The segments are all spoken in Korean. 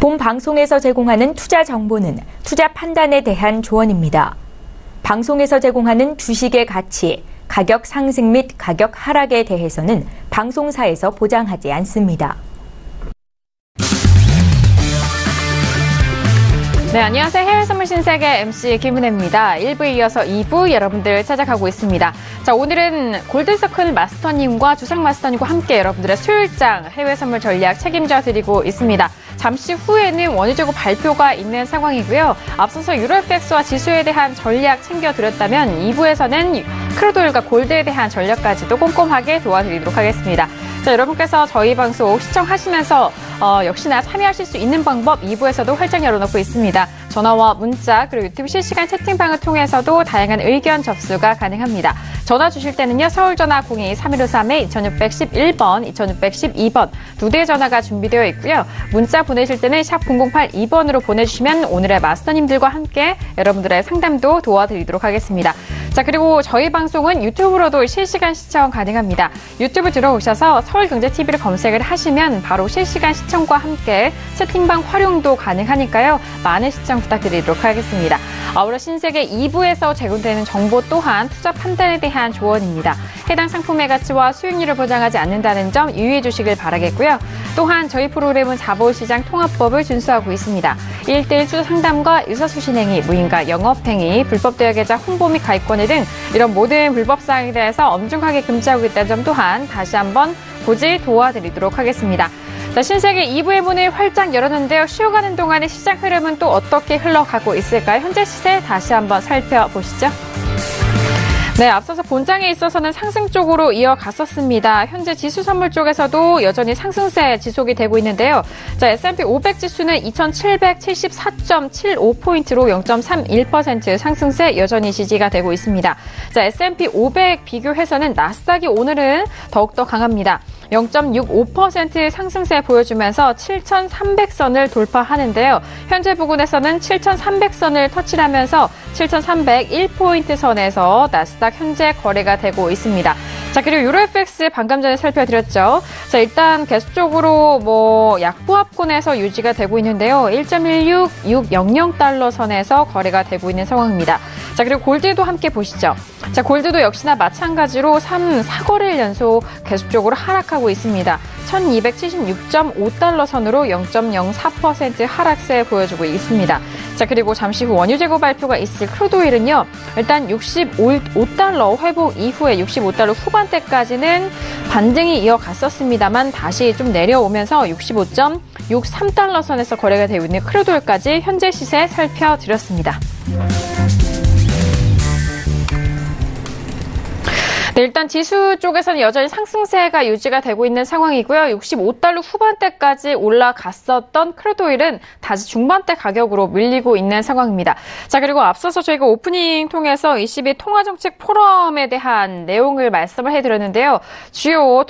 본 방송에서 제공하는 투자 정보는 투자 판단에 대한 조언입니다. 방송에서 제공하는 주식의 가치, 가격 상승 및 가격 하락에 대해서는 방송사에서 보장하지 않습니다. 네, 안녕하세요. 해외선물 신세계 MC 김은혜입니다. 1부에 이어서 2부 여러분들 찾아가고 있습니다. 자, 오늘은 골든서클 마스터님과 주상 마스터님과 함께 여러분들의 수요일장 해외선물 전략 책임져 드리고 있습니다. 잠시 후에는 원유재고 발표가 있는 상황이고요. 앞서서 유로FX와 지수에 대한 전략 챙겨드렸다면 2부에서는 크루드오일과 골드에 대한 전략까지도 꼼꼼하게 도와드리도록 하겠습니다. 자, 여러분께서 저희 방송 시청하시면서 역시나 참여하실 수 있는 방법 2부에서도 활짝 열어놓고 있습니다. 전화와 문자 그리고 유튜브 실시간 채팅방을 통해서도 다양한 의견 접수가 가능합니다. 전화 주실 때는요. 서울전화 02-3153-2611번, 2612번 두 대의 전화가 준비되어 있고요. 문자 보내실 때는 샵 0082번으로 보내주시면 오늘의 마스터님들과 함께 여러분들의 상담도 도와드리도록 하겠습니다. 자, 그리고 저희 방송은 유튜브로도 실시간 시청 가능합니다. 유튜브 들어오셔서 서울경제TV를 검색을 하시면 바로 실시간 시청과 함께 채팅방 활용도 가능하니까요. 많은 시청 부탁드리도록 하겠습니다. 아울러 신세계 2부에서 제공되는 정보 또한 투자 판단에 대한 조언입니다. 해당 상품의 가치와 수익률을 보장하지 않는다는 점 유의해 주시길 바라겠고요. 또한 저희 프로그램은 자본시장 통합법을 준수하고 있습니다. 1:1 투자 상담과 유사수신행위, 무인가 영업행위, 불법 대여계좌 홍보 및 가입권을 등 이런 모든 불법 사항에 대해서 엄중하게 금지하고 있다는 점 또한 다시 한번 고지 도와드리도록 하겠습니다. 자, 신세계 2부의 문을 활짝 열었는데요. 쉬어가는 동안의 시장 흐름은 또 어떻게 흘러가고 있을까요? 현재 시세 다시 한번 살펴보시죠. 네, 앞서서 본장에 있어서는 상승 쪽으로 이어갔었습니다. 현재 지수 선물 쪽에서도 여전히 상승세 지속이 되고 있는데요. 자, S&P 500 지수는 2774.75포인트로 0.31% 상승세 여전히 지지가 되고 있습니다. 자, S&P 500 비교해서는 나스닥이 오늘은 더욱더 강합니다. 0.65% 상승세 보여주면서 7,300선을 돌파하는데요. 현재 부근에서는 7,300선을 터치하면서 7,301포인트 선에서 나스닥 현재 거래가 되고 있습니다. 자, 그리고 유로FX 방금 전에 살펴드렸죠. 자, 일단 계속적으로 약보합권에서 유지가 되고 있는데요. 1.16600달러 선에서 거래가 되고 있는 상황입니다. 자, 그리고 골드도 함께 보시죠. 자, 골드도 역시나 마찬가지로 4거래일 연속 계속적으로 하락하고 있습니다. 1276.5달러 선으로 0.04% 하락세 보여주고 있습니다. 자, 그리고 잠시 후 원유재고 발표가 있을 크루드오일은요. 일단 65달러 회복 이후에 65달러 후반대까지는 반등이 이어갔었습니다만 다시 좀 내려오면서 65.63달러 선에서 거래가 되고 있는 크루드오일까지 현재 시세 살펴드렸습니다. 네, 일단 지수 쪽에서는 여전히 상승세가 유지가 되고 있는 상황이고요. 65달러 후반대까지 올라갔었던 크루드오일은 다시 중반대 가격으로 밀리고 있는 상황입니다. 자, 그리고 앞서서 저희가 오프닝 통해서 22 통화정책 포럼에 대한 내용을 말씀을 해드렸는데요. 주요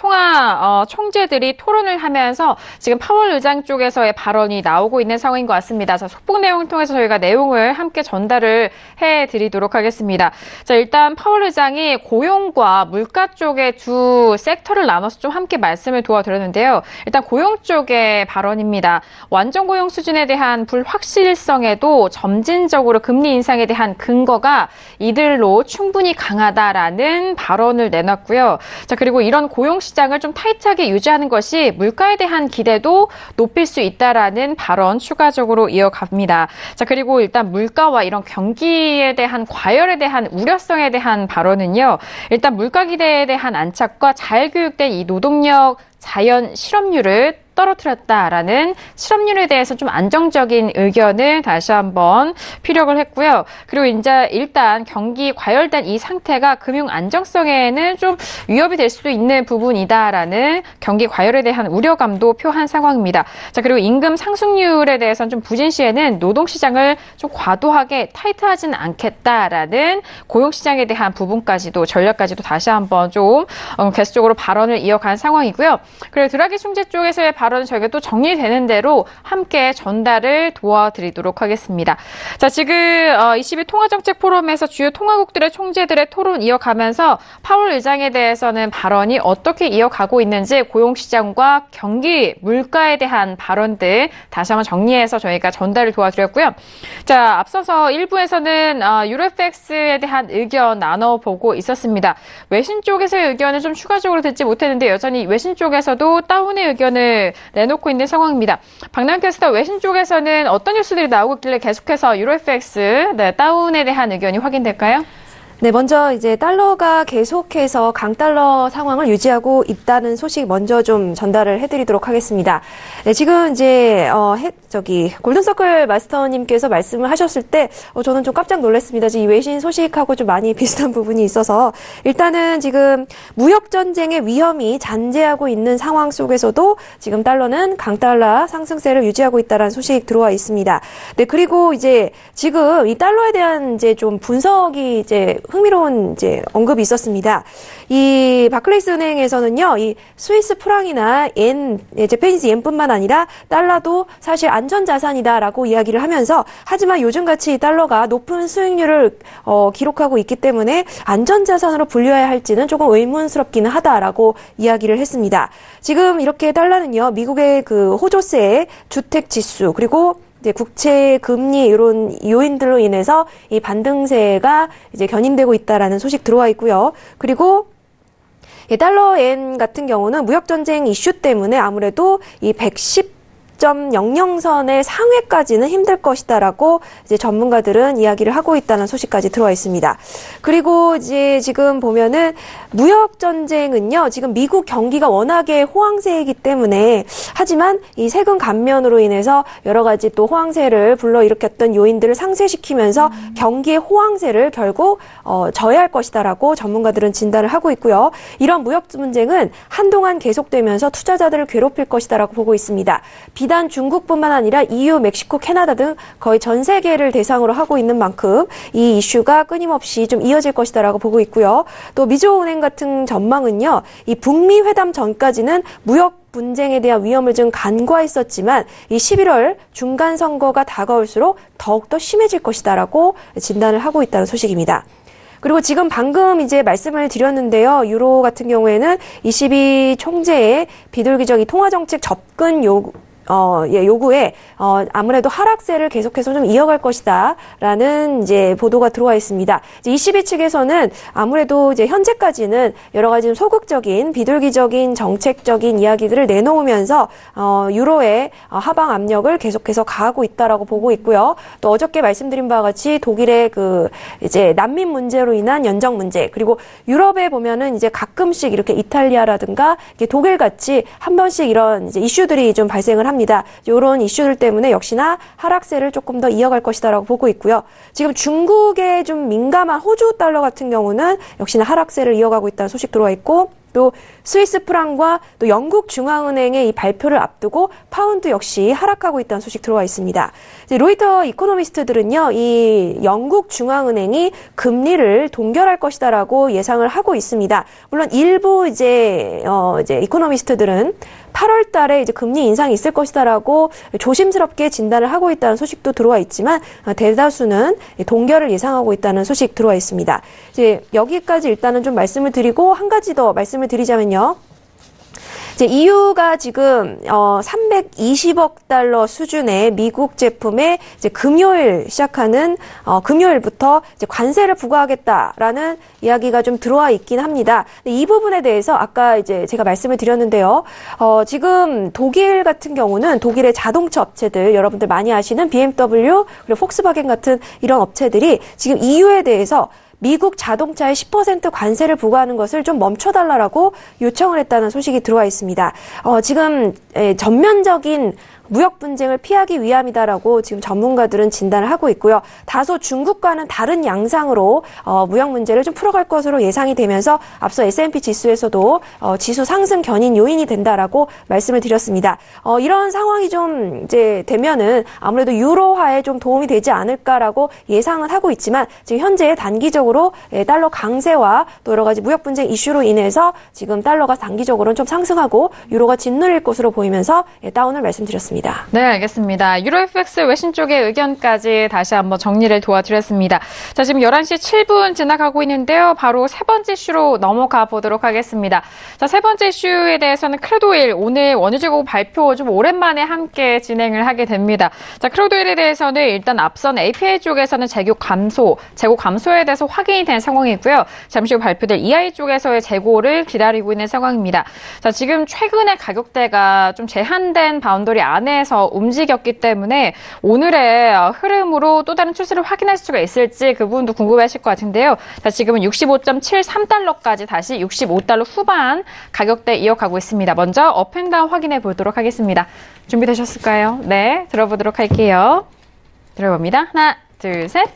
총재들이 토론을 하면서 지금 파월 의장 쪽에서의 발언이 나오고 있는 상황인 것 같습니다. 자, 속보 내용을 통해서 저희가 내용을 함께 전달을 해드리도록 하겠습니다. 자, 일단 파월 의장이 고용과 물가 쪽의 두 섹터를 나눠서 좀 함께 말씀을 도와드렸는데요. 일단 고용 쪽의 발언입니다. 완전 고용 수준에 대한 불확실성에도 점진적으로 금리 인상에 대한 근거가 이들로 충분히 강하다라는 발언을 내놨고요. 자, 그리고 이런 고용 시장을 좀 타이트하게 유지하는 것이 물가에 대한 기대도 높일 수 있다라는 발언 추가적으로 이어갑니다. 자, 그리고 일단 물가와 이런 경기에 대한 과열에 대한 우려성에 대한 발언은요. 일단 물가 기대에 대한 안착과 잘 교육된 이 노동력 자연 실업률을 떨어뜨렸다라는 실업률에 대해서 좀 안정적인 의견을 다시 한번 피력을 했고요. 그리고 이제 일단 경기 과열된 이 상태가 금융 안정성에는 좀 위협이 될 수도 있는 부분이다라는 경기 과열에 대한 우려감도 표한 상황입니다. 자, 그리고 임금 상승률에 대해서는 좀 부진시에는 노동시장을 좀 과도하게 타이트하지는 않겠다라는 고용시장에 대한 부분까지도 전략까지도 다시 한번 좀 계속적으로 발언을 이어간 상황이고요. 그리고 드라기 총재 쪽에서의 발언은 저희가 또 정리되는 대로 함께 전달을 도와드리도록 하겠습니다. 자, 지금 22 통화정책 포럼에서 주요 통화국들의 총재들의 토론 이어가면서 파월 의장에 대해서는 발언이 어떻게 이어가고 있는지 고용시장과 경기, 물가에 대한 발언들 다시 한번 정리해서 저희가 전달을 도와드렸고요. 자, 앞서서 1부에서는 유로FX에 대한 의견 나눠보고 있었습니다. 외신 쪽에서의 의견은 좀 추가적으로 듣지 못했는데 여전히 외신 쪽에서도 다운의 의견을 내놓고 있는 상황입니다. 박나영 캐스터, 외신 쪽에서는 어떤 뉴스들이 나오고 있길래 계속해서 유로FX 다운에 대한 의견이 확인될까요? 네, 먼저 이제 달러가 계속해서 강달러 상황을 유지하고 있다는 소식 먼저 좀 전달을 해드리도록 하겠습니다. 네, 지금 이제 골든서클 마스터님께서 말씀을 하셨을 때 저는 좀 깜짝 놀랐습니다. 이 외신 소식하고 좀 많이 비슷한 부분이 있어서 일단은 지금 무역 전쟁의 위험이 잔재하고 있는 상황 속에서도 지금 달러는 강달러 상승세를 유지하고 있다는 소식 들어와 있습니다. 네, 그리고 이제 지금 이 달러에 대한 이제 좀 분석이 이제 흥미로운 이제 언급이 있었습니다. 이 바클레이스 은행에서는요, 이 스위스 프랑이나 재패니스 옌뿐만 아니라 달러도 사실 안전자산이다라고 이야기를 하면서 하지만 요즘같이 달러가 높은 수익률을 기록하고 있기 때문에 안전자산으로 분류해야 할지는 조금 의문스럽기는 하다라고 이야기를 했습니다. 지금 이렇게 달러는요, 미국의 그 호조세, 주택지수, 그리고 이제 국채 금리 이런 요인들로 인해서 이 반등세가 이제 견인되고 있다라는 소식 들어와 있고요. 그리고 달러-엔 같은 경우는 무역전쟁 이슈 때문에 아무래도 이 110.00선의 상회까지는 힘들 것이다라고 이제 전문가들은 이야기를 하고 있다는 소식까지 들어와 있습니다. 그리고 이제 지금 보면은 무역 전쟁은요, 지금 미국 경기가 워낙에 호황세이기 때문에 하지만 이 세금 감면으로 인해서 여러 가지 또 호황세를 불러일으켰던 요인들을 상쇄시키면서 경기의 호황세를 결국 저해할 것이다라고 전문가들은 진단을 하고 있고요. 이런 무역 전쟁은 한동안 계속되면서 투자자들을 괴롭힐 것이다라고 보고 있습니다. 비단 중국뿐만 아니라 EU, 멕시코, 캐나다 등 거의 전 세계를 대상으로 하고 있는 만큼 이 이슈가 끊임없이 좀 이어질 것이다라고 보고 있고요. 또 미주은행 같은 전망은요, 이 북미 회담 전까지는 무역 분쟁에 대한 위험을 좀 간과했었지만 이 11월 중간 선거가 다가올수록 더욱더 심해질 것이다라고 진단을 하고 있다는 소식입니다. 그리고 지금 방금 이제 말씀을 드렸는데요. 유로 같은 경우에는 22 총재의 비둘기적 이 통화정책 접근 요구에 아무래도 하락세를 계속해서 좀 이어갈 것이다라는 이제 보도가 들어와 있습니다. 이제 22 측에서는 아무래도 이제 현재까지는 여러 가지 소극적인 비둘기적인 정책적인 이야기들을 내놓으면서 유로의 하방 압력을 계속해서 가하고 있다라고 보고 있고요. 또 어저께 말씀드린 바와 같이 독일의 그 이제 난민 문제로 인한 연정 문제, 그리고 유럽에 보면은 이제 가끔씩 이렇게 이탈리아라든가 독일 같이 한 번씩 이런 이제 이슈들이 좀 발생을 합니다. 이런 이슈들 때문에 역시나 하락세를 조금 더 이어갈 것이다라고 보고 있고요. 지금 중국에 좀 민감한 호주 달러 같은 경우는 역시나 하락세를 이어가고 있다는 소식 들어와 있고, 또 스위스 프랑과 또 영국 중앙은행의 이 발표를 앞두고 파운드 역시 하락하고 있다는 소식 들어와 있습니다. 이제 로이터 이코노미스트들은요, 이 영국 중앙은행이 금리를 동결할 것이다라고 예상을 하고 있습니다. 물론 일부 이제 이코노미스트들은 8월 달에 이제 금리 인상이 있을 것이다라고 조심스럽게 진단을 하고 있다는 소식도 들어와 있지만 대다수는 동결을 예상하고 있다는 소식 들어와 있습니다. 이제 여기까지 일단은 좀 말씀을 드리고 한 가지 더 말씀을 드리자면요. 이제 EU가 지금 320억 달러 수준의 미국 제품에 이제 금요일부터 이제 관세를 부과하겠다라는 이야기가 좀 들어와 있긴 합니다. 이 부분에 대해서 아까 이제 제가 말씀을 드렸는데요. 지금 독일 같은 경우는 독일의 자동차 업체들, 여러분들 많이 아시는 BMW 그리고 폭스바겐 같은 이런 업체들이 지금 EU에 대해서 미국 자동차에 10% 관세를 부과하는 것을 좀 멈춰달라고 요청을 했다는 소식이 들어와 있습니다. 지금 전면적인 무역 분쟁을 피하기 위함이다라고 지금 전문가들은 진단을 하고 있고요. 다소 중국과는 다른 양상으로 무역 문제를 좀 풀어갈 것으로 예상이 되면서 앞서 S&P 지수에서도 지수 상승 견인 요인이 된다라고 말씀을 드렸습니다. 이런 상황이 좀 이제 되면은 아무래도 유로화에 좀 도움이 되지 않을까라고 예상은 하고 있지만 지금 현재 단기적으로 단기적으로 달러 강세와 또 여러 가지 무역 분쟁 이슈로 인해서 지금 달러가 단기적으로는 좀 상승하고 유로가 짓눌릴 것으로 보이면서 다운을 말씀드렸습니다. 네, 알겠습니다. 유로FX 외신 쪽의 의견까지 다시 한번 정리를 도와드렸습니다. 자, 지금 11시 7분 지나가고 있는데요. 바로 세 번째 이슈로 넘어가 보도록 하겠습니다. 자, 세 번째 이슈에 대해서는 크루드오일 오늘 원유 재고 발표 좀 오랜만에 함께 진행을 하게 됩니다. 자, 크루드오일에 대해서는 일단 앞선 API 쪽에서는 재고 감소에 대해서 확인이 된 상황이고요. 잠시 후 발표될 EI 쪽에서의 재고를 기다리고 있는 상황입니다. 자, 지금 최근에 가격대가 좀 제한된 바운더리 안에서 움직였기 때문에 오늘의 흐름으로 또 다른 추세를 확인할 수가 있을지 그 부분도 궁금해하실 것 같은데요. 자, 지금은 65.73달러까지 다시 65달러 후반 가격대 이어가고 있습니다. 먼저 업앤다운 확인해 보도록 하겠습니다. 준비되셨을까요? 네, 들어보도록 할게요. 들어봅니다. 하나, 둘, 셋.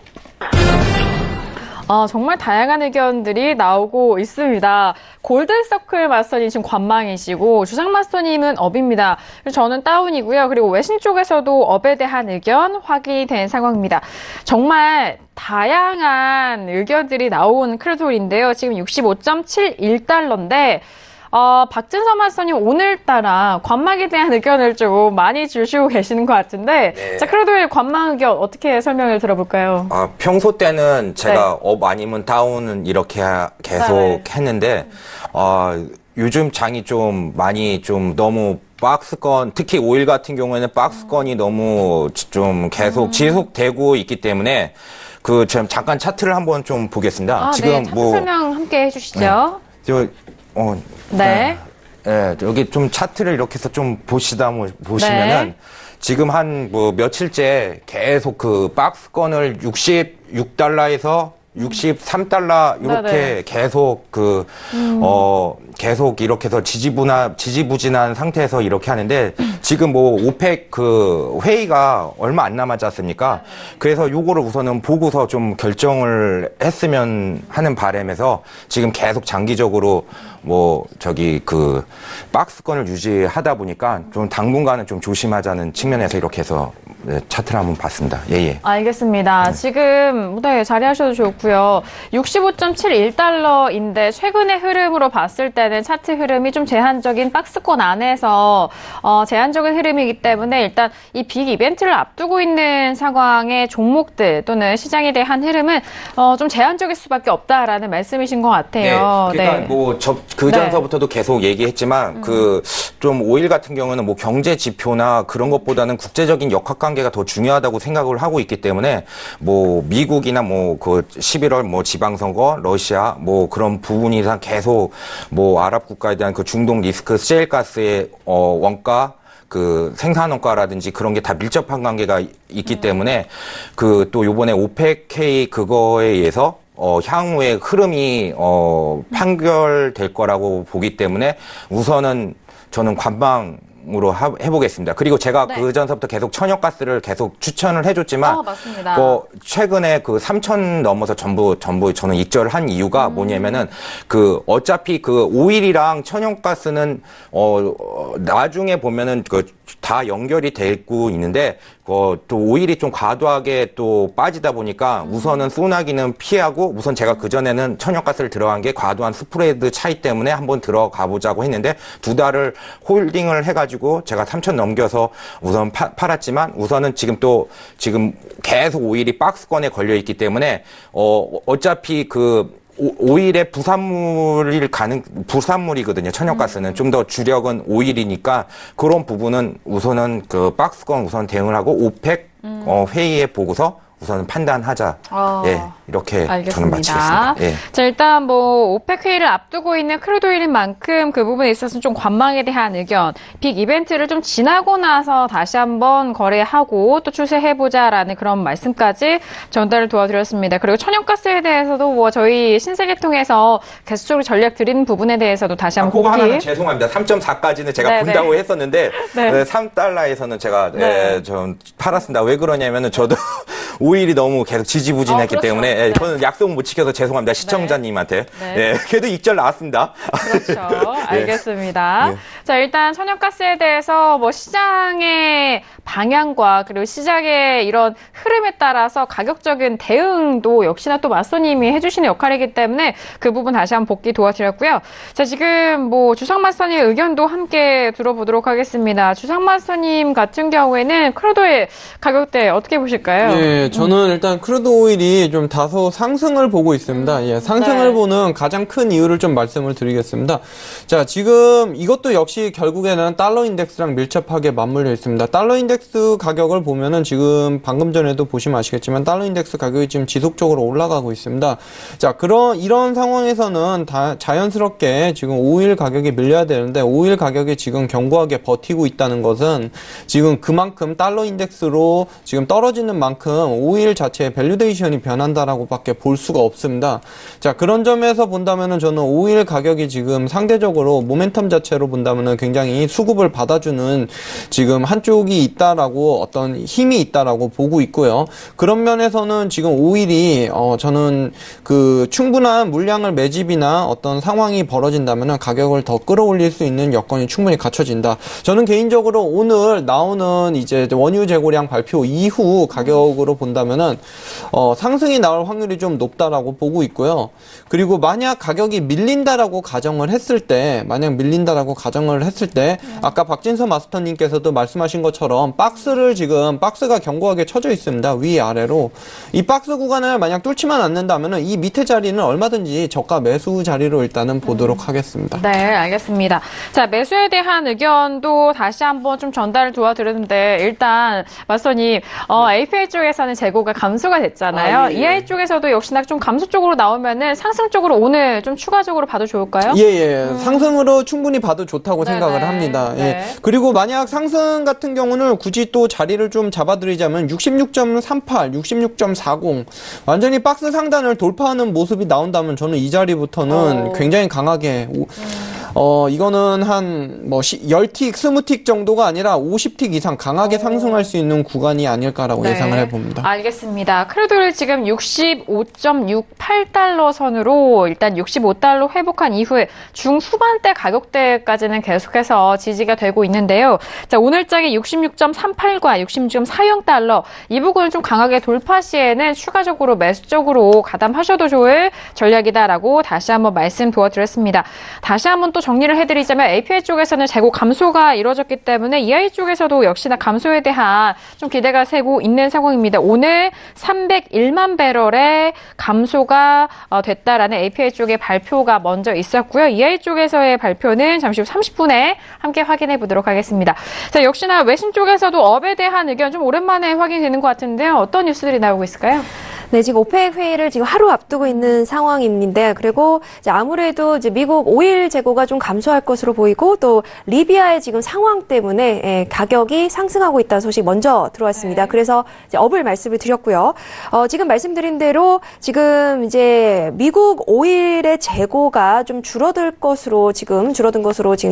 정말 다양한 의견들이 나오고 있습니다. 골드서클 마스터님 지금 관망이시고 주상 마스터님은 업입니다. 저는 다운이고요. 그리고 외신 쪽에서도 업에 대한 의견 확인이 된 상황입니다. 정말 다양한 의견들이 나온 크루드오일인데요. 지금 65.71달러인데 박진서 마스터님 오늘따라 관망에 대한 의견을 좀 많이 주시고 계시는 것 같은데, 네. 자, 크루드오일 관망 의견 어떻게 설명을 들어볼까요? 평소 때는 제가 네. 업 아니면 다운은 이렇게 계속 네. 했는데, 요즘 장이 좀 많이 좀 너무 박스권, 특히 오일 같은 경우에는 박스권이 너무 좀 계속 지속되고 있기 때문에, 잠깐 차트를 한번 좀 보겠습니다. 지금 네, 차트 설명 함께 해주시죠. 네. 네, 여기 좀 차트를 이렇게 해서 좀 보시면은, 네. 지금 한 며칠째 계속 그 박스권을 66달러에서 63달러 이렇게 네네. 계속 계속 이렇게 해서 지지부진한 상태에서 이렇게 하는데 지금 오펙 회의가 얼마 안 남았지 않습니까? 그래서 요거를 우선은 보고서 좀 결정을 했으면 하는 바람에서 지금 계속 장기적으로 박스권을 유지하다 보니까 좀 당분간은 좀 조심하자는 측면에서 이렇게 해서 차트를 한번 봤습니다. 예. 알겠습니다. 지금 자리하셔도 좋고요. 65.71달러인데 최근의 흐름으로 봤을 때는 차트 흐름이 좀 제한적인 박스권 안에서 제한적인 흐름이기 때문에 일단 이 빅 이벤트를 앞두고 있는 상황의 종목들 또는 시장에 대한 흐름은 좀 제한적일 수밖에 없다라는 말씀이신 것 같아요. 네. 그러니까 그 전서부터도 계속 얘기했지만 좀 오일 같은 경우는 경제 지표나 그런 것보다는 국제적인 역학관계가 더 중요하다고 생각을 하고 있기 때문에 미국이나 11월 지방선거, 러시아 그런 부분이상 계속 아랍 국가에 대한 중동 리스크, 셰일가스의 원가, 생산 원가라든지 그런 게 다 밀접한 관계가 있기 때문에 또 요번에 오펙 그거에 의해서 향후의 흐름이 판결될 거라고 보기 때문에 우선은 저는 관망으로 해보겠습니다. 그리고 제가 그 전서부터 계속 천연가스를 계속 추천을 해줬지만, 맞습니다. 최근에 3,000 넘어서 전부 저는 익절을 한 이유가 뭐냐면은 어차피 오일이랑 천연가스는 나중에 보면은 다 연결이 되고 있는데 또 오일이 좀 과도하게 또 빠지다 보니까 우선은 소나기는 피하고 우선 제가 그전에는 천연가스를 들어간 게 과도한 스프레드 차이 때문에 한번 들어가 보자고 했는데 2달을 홀딩을 해가지고 제가 3,000 넘겨서 우선 팔았지만 우선은 지금 계속 오일이 박스권에 걸려 있기 때문에 어차피 오일의 부산물이거든요. 천연가스는 좀 더 주력은 오일이니까 그런 부분은 우선은 박스권 우선 대응을 하고 오펙 회의에 보고서 우선 판단하자. 예, 이렇게 알겠습니다. 저는 마치겠습니다. 예. 자, 일단 오펙 회의를 앞두고 있는 크루드오일인 만큼 그 부분에 있어서 좀 관망에 대한 의견, 빅 이벤트를 좀 지나고 나서 다시 한번 거래하고 또 추세해보자라는 그런 말씀까지 전달을 도와드렸습니다. 그리고 천연가스에 대해서도 저희 신세계통해서 계속적으로 전략 드리는 부분에 대해서도 다시 한번 그거 하나는 죄송합니다. 3.4까지는 제가 본다고 했었는데 3달러에서는 제가 좀 팔았습니다. 왜 그러냐면은 저도 오일이 너무 계속 지지부진했기 그렇죠. 때문에 예, 네. 저는 약속 못 지켜서 죄송합니다. 시청자님한테. 네. 예, 그래도 익절 나왔습니다. 그렇죠. 알겠습니다. 네. 자, 일단 천연가스에 대해서 뭐 시장의 방향과 그리고 시장의 이런 흐름에 따라서 가격적인 대응도 역시나 또 맞서님이 해주시는 역할이기 때문에 그 부분 다시 한번 복귀 도와드렸고요. 자, 지금 뭐 주상 맞서님 의견도 함께 들어보도록 하겠습니다. 주상 맞서님 같은 경우에는 크루도의 가격대 어떻게 보실까요? 예, 저는 일단 크루드 오일이 좀 다소 상승을 보고 있습니다. 예, 상승을 네. 보는 가장 큰 이유를 좀 말씀을 드리겠습니다. 자, 지금 이것도 역시 결국에는 달러 인덱스랑 밀접하게 맞물려 있습니다. 달러 인덱스 가격을 보면은 지금 방금 전에도 보시면 아시겠지만 달러 인덱스 가격이 지금 지속적으로 올라가고 있습니다. 자, 이런 상황에서는 다 자연스럽게 지금 오일 가격이 밀려야 되는데 오일 가격이 지금 견고하게 버티고 있다는 것은 지금 그만큼 달러 인덱스로 지금 떨어지는 만큼 오일 자체의 밸류데이션이 변한다라고밖에 볼 수가 없습니다. 자, 그런 점에서 본다면은 저는 오일 가격이 지금 상대적으로 모멘텀 자체로 본다면은 굉장히 수급을 받아주는 지금 한쪽이 있다라고 어떤 힘이 있다라고 보고 있고요. 그런 면에서는 지금 오일이 저는 그 충분한 물량을 매집이나 어떤 상황이 벌어진다면은 가격을 더 끌어올릴 수 있는 여건이 충분히 갖춰진다. 저는 개인적으로 오늘 나오는 이제 원유 재고량 발표 이후 가격으로 본다면은 상승이 나올 확률이 좀 높다라고 보고 있고요. 그리고 만약 가격이 밀린다라고 가정을 했을 때 아까 박진서 마스터님께서도 말씀하신 것처럼 박스가 견고하게 쳐져 있습니다. 위아래로. 이 박스 구간을 만약 뚫지만 않는다면은 이 밑에 자리는 얼마든지 저가 매수 자리로 일단은 보도록 하겠습니다. 네, 알겠습니다. 자, 매수에 대한 의견도 다시 한번 좀 전달을 도와드렸는데, 일단, 맞서님, API 쪽에서는 재고가 감소가 됐잖아요. 예. EI 쪽에서도 역시나 좀 감소 쪽으로 나오면은 상승 쪽으로 오늘 좀 추가적으로 봐도 좋을까요? 예. 상승으로 충분히 봐도 좋다고 네네. 생각을 합니다. 예. 네. 그리고 만약 상승 같은 경우는 굳이 또 자리를 좀 잡아드리자면 66.38, 66.40 완전히 박스 상단을 돌파하는 모습이 나온다면 저는 이 자리부터는 굉장히 강하게 이거는 한 10틱, 20틱 정도가 아니라 50틱 이상 강하게 상승할 수 있는 구간이 아닐까라고 네. 예상을 해봅니다. 알겠습니다. 크루드를 지금 65.68달러 선으로 일단 65달러 회복한 이후에 중후반대 가격대까지는 계속해서 지지가 되고 있는데요. 자, 오늘장에 66.38과 66.40달러 이 부분을 좀 강하게 돌파 시에는 추가적으로 매수 쪽으로 가담하셔도 좋을 전략이다라고 다시 한번 말씀 도와드렸습니다. 다시 한번 또 정리를 해드리자면 API 쪽에서는 재고 감소가 이루어졌기 때문에 EI 쪽에서도 역시나 감소에 대한 좀 기대가 세고 있는 상황입니다. 오늘 301만 배럴의 감소가 됐다라는 API 쪽의 발표가 먼저 있었고요. EI 쪽에서의 발표는 잠시 후 30분에 함께 확인해 보도록 하겠습니다. 자, 역시나 외신 쪽에서도 업에 대한 의견 좀 오랜만에 확인되는 것 같은데요. 어떤 뉴스들이 나오고 있을까요? 네, 지금 오펙 회의를 지금 하루 앞두고 있는 상황인데, 그리고 이제 아무래도 이제 미국 오일 재고가 좀 감소할 것으로 보이고, 또 리비아의 지금 상황 때문에 가격이 상승하고 있다는 소식 먼저 들어왔습니다. 네. 그래서 이제 업을 말씀을 드렸고요. 지금 말씀드린 대로 지금 이제 미국 오일의 재고가 좀 줄어든 것으로 지금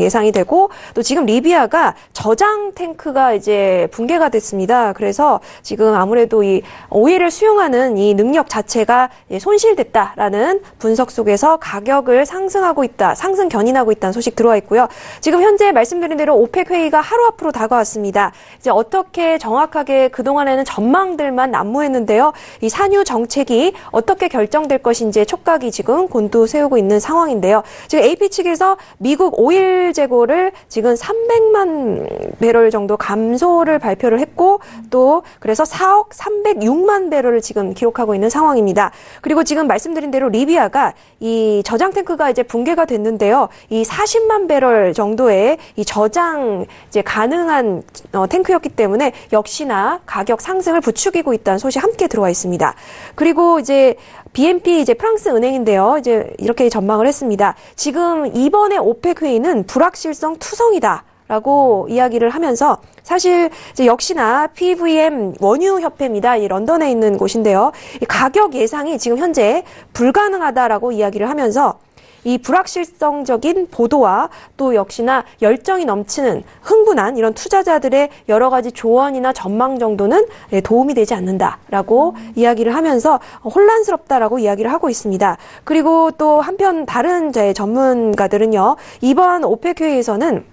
예상이 되고, 또 지금 리비아가 저장 탱크가 이제 붕괴가 됐습니다. 그래서 지금 아무래도 이 오일을 수용하는 이 능력 자체가 손실됐다라는 분석 속에서 가격을 상승 견인하고 있다는 소식 들어와 있고요. 지금 현재 말씀드린 대로 오펙 회의가 하루 앞으로 다가왔습니다. 이제 어떻게 정확하게 그동안에는 전망들만 난무했는데요. 이 산유 정책이 어떻게 결정될 것인지 촉각이 지금 곤두세우고 있는 상황인데요. 지금 AP 측에서 미국 오일 재고를 지금 300만 배럴 정도 감소를 발표를 했고, 또 그래서 4억 306만 배럴을 지금 기록하고 있는 상황입니다. 그리고 지금 말씀드린 대로 리비아가 이 저장 탱크가 이제 붕괴가 됐는데요. 이 40만 배럴 정도의 이 저장 이제 가능한 탱크였기 때문에 역시나 가격 상승을 부추기고 있다는 소식 함께 들어와 있습니다. 그리고 이제 BNP 이제 프랑스 은행인데요. 이제 이렇게 전망을 했습니다. 지금 이번에 오펙 회의는 불확실성 투성이다. 라고 이야기를 하면서 사실 이제 역시나 PVM 원유협회입니다. 이 런던에 있는 곳인데요. 이 가격 예상이 지금 현재 불가능하다라고 이야기를 하면서 이 불확실성적인 보도와 또 역시나 열정이 넘치는 흥분한 이런 투자자들의 여러 가지 조언이나 전망 정도는 도움이 되지 않는다라고 이야기를 하면서 혼란스럽다라고 이야기를 하고 있습니다. 그리고 또 한편 다른 전문가들은요, 이번 오펙 회의에서는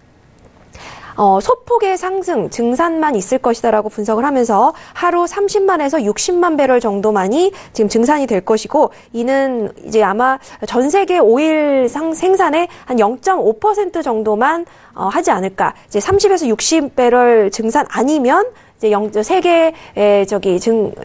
소폭의 상승, 증산만 있을 것이다라고 분석을 하면서 하루 30만에서 60만 배럴 정도만이 지금 증산이 될 것이고, 이는 이제 아마 전 세계 오일 생산의 한 0.5% 정도만 하지 않을까. 이제 30에서 60배럴 증산 아니면 이제 세계의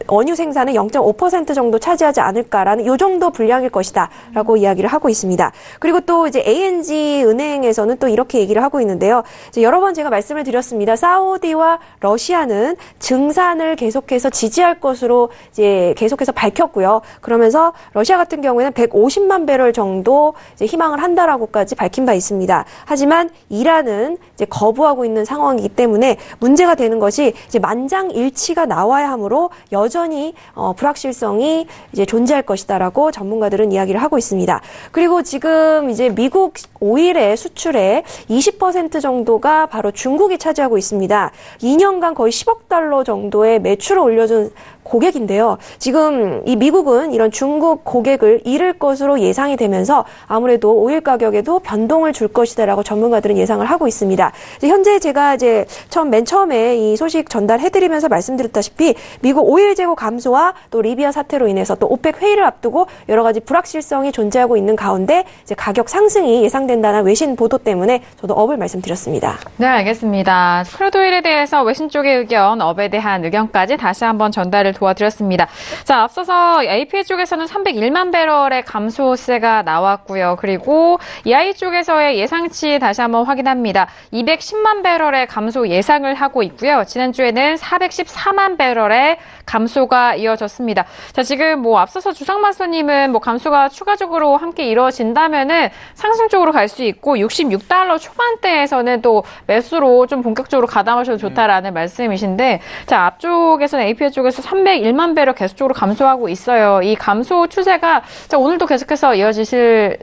원유 생산의 0.5% 정도 차지하지 않을까라는 요 정도 분량일 것이다라고 이야기를 하고 있습니다. 그리고 또 이제 ANG 은행에서는 또 이렇게 얘기를 하고 있는데요. 이제 여러 번 제가 말씀을 드렸습니다. 사우디와 러시아는 증산을 계속해서 지지할 것으로 이제 계속해서 밝혔고요. 그러면서 러시아 같은 경우에는 150만 배럴 정도 이제 희망을 한다라고까지 밝힌 바 있습니다. 하지만 이란은 이제 거부하고 있는 상황이기 때문에 문제가 되는 것이 이제 만장일치가 나와야 하므로 여전히 불확실성이 이제 존재할 것이다라고 전문가들은 이야기를 하고 있습니다. 그리고 지금 이제 미국 오일의 수출의 20% 정도가 바로 중국이 차지하고 있습니다. 2년간 거의 10억 달러 정도의 매출을 올려준 고객인데요. 지금 이 미국은 이런 중국 고객을 잃을 것으로 예상이 되면서 아무래도 오일 가격에도 변동을 줄 것이다라고 전문가들은 예상을 하고 있습니다. 현재 제가 이제 맨 처음에 이 소식 전달해드리면서 말씀드렸다시피 미국 오일 재고 감소와 또 리비아 사태로 인해서 또 오펙 회의를 앞두고 여러 가지 불확실성이 존재하고 있는 가운데 이제 가격 상승이 예상된다는 외신 보도 때문에 저도 업을 말씀드렸습니다. 네, 알겠습니다. 크루드 오일에 대해서 외신 쪽의 의견, 업에 대한 의견까지 다시 한번 전달을 도와드렸습니다. 자, 앞서서 APA 쪽에서는 301만 배럴의 감소세가 나왔고요. 그리고 EIA 쪽에서의 예상치 다시 한번 확인합니다. 210만 배럴의 감소 예상을 하고 있고요. 지난주에는 414만 배럴의 감소가 이어졌습니다. 자, 지금 앞서서 주상마스터님은 감소가 추가적으로 함께 이루어진다면은 상승 쪽으로 갈 수 있고 66달러 초반대에서는 또 매수로 좀 본격적으로 가담하셔도 좋다라는 말씀이신데, 자, 앞쪽에서는 APA 쪽에서 301만 배럴 계속적으로 감소하고 있어요. 이 감소 추세가 자, 오늘도 계속해서 이어질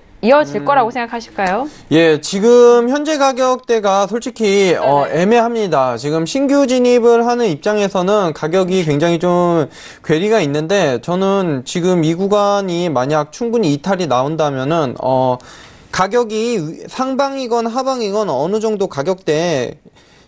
거라고 생각하실까요? 예, 지금 현재 가격대가 솔직히 애매합니다. 지금 신규 진입을 하는 입장에서는 가격이 굉장히 좀 괴리가 있는데, 저는 지금 이 구간이 만약 충분히 이탈이 나온다면은 가격이 상방이건 하방이건 어느 정도 가격대에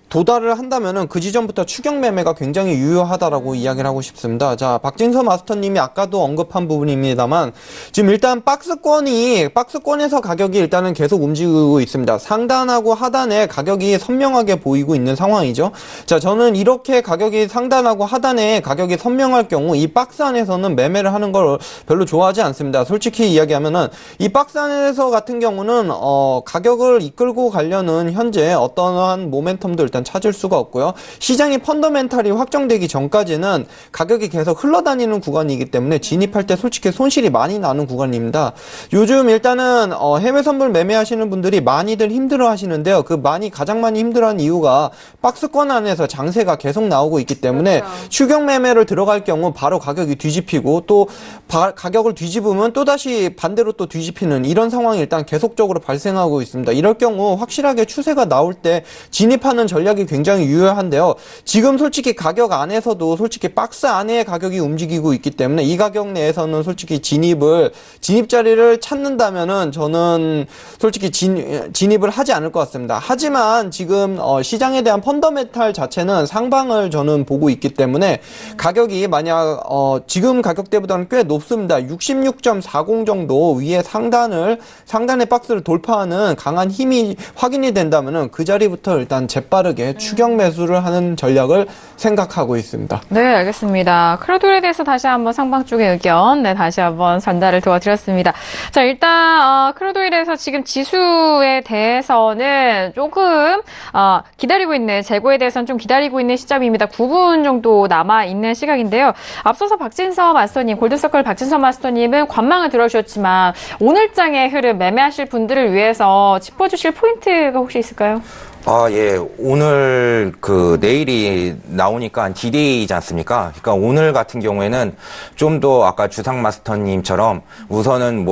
도달을 한다면은 그 지점부터 추격 매매가 굉장히 유효하다라고 이야기를 하고 싶습니다. 자, 박진서 마스터님이 아까도 언급한 부분입니다만, 지금 일단 박스권에서 가격이 일단은 계속 움직이고 있습니다. 상단하고 하단에 가격이 선명하게 보이고 있는 상황이죠. 자, 저는 이렇게 가격이 상단하고 하단에 가격이 선명할 경우 이 박스 안에서는 매매를 하는 걸 별로 좋아하지 않습니다. 솔직히 이야기하면은 이 박스 안에서 같은 경우는 가격을 이끌고 가려는 현재 어떠한 모멘텀도 일단 찾을 수가 없고요. 시장의 펀더멘탈이 확정되기 전까지는 가격이 계속 흘러다니는 구간이기 때문에 진입할 때 솔직히 손실이 많이 나는 구간입니다. 요즘 일단은 해외 선물 매매하시는 분들이 많이들 힘들어 하시는데요. 가장 많이 힘들어하는 이유가 박스권 안에서 장세가 계속 나오고 있기 때문에, 그렇죠, 추격 매매를 들어갈 경우 바로 가격이 뒤집히고 또 가격을 뒤집으면 또다시 반대로 또 뒤집히는 이런 상황이 일단 계속적으로 발생하고 있습니다. 이럴 경우 확실하게 추세가 나올 때 진입하는 전략이 굉장히 유효한데요. 지금 솔직히 가격 안에서도 솔직히 박스 안에 가격이 움직이고 있기 때문에 이 가격 내에서는 솔직히 진입 자리를 찾는다면은 저는 솔직히 진입을 하지 않을 것 같습니다. 하지만 지금 시장에 대한 펀더멘탈 자체는 상방을 저는 보고 있기 때문에 가격이 만약 지금 가격대보다는 꽤 높습니다. 66.40 정도 위에 상단의 박스를 돌파하는 강한 힘이 확인이 된다면은 그 자리부터 일단 재빠르게 추격 매수를 하는 전략을 생각하고 있습니다. 네, 알겠습니다. 크루드 오일에 대해서 다시 한번 상방 쪽의 의견, 다시 한번 전달을 도와드렸습니다. 자, 일단 크루드 오일에서 지금 지수에 대해서는 조금 기다리고 있는, 재고에 대해서는 좀 기다리고 있는 시점입니다. 9분 정도 남아 있는 시각인데요. 앞서서 박진서 마스터님, 골든서클 박진서 마스터님은 관망을 들어주셨지만 오늘장의 흐름 매매하실 분들을 위해서 짚어주실 포인트가 혹시 있을까요? 예. 오늘 내일이 나오니까 D-Day이지 않습니까? 그러니까 오늘 같은 경우에는 좀 더 아까 주상 마스터님처럼 우선은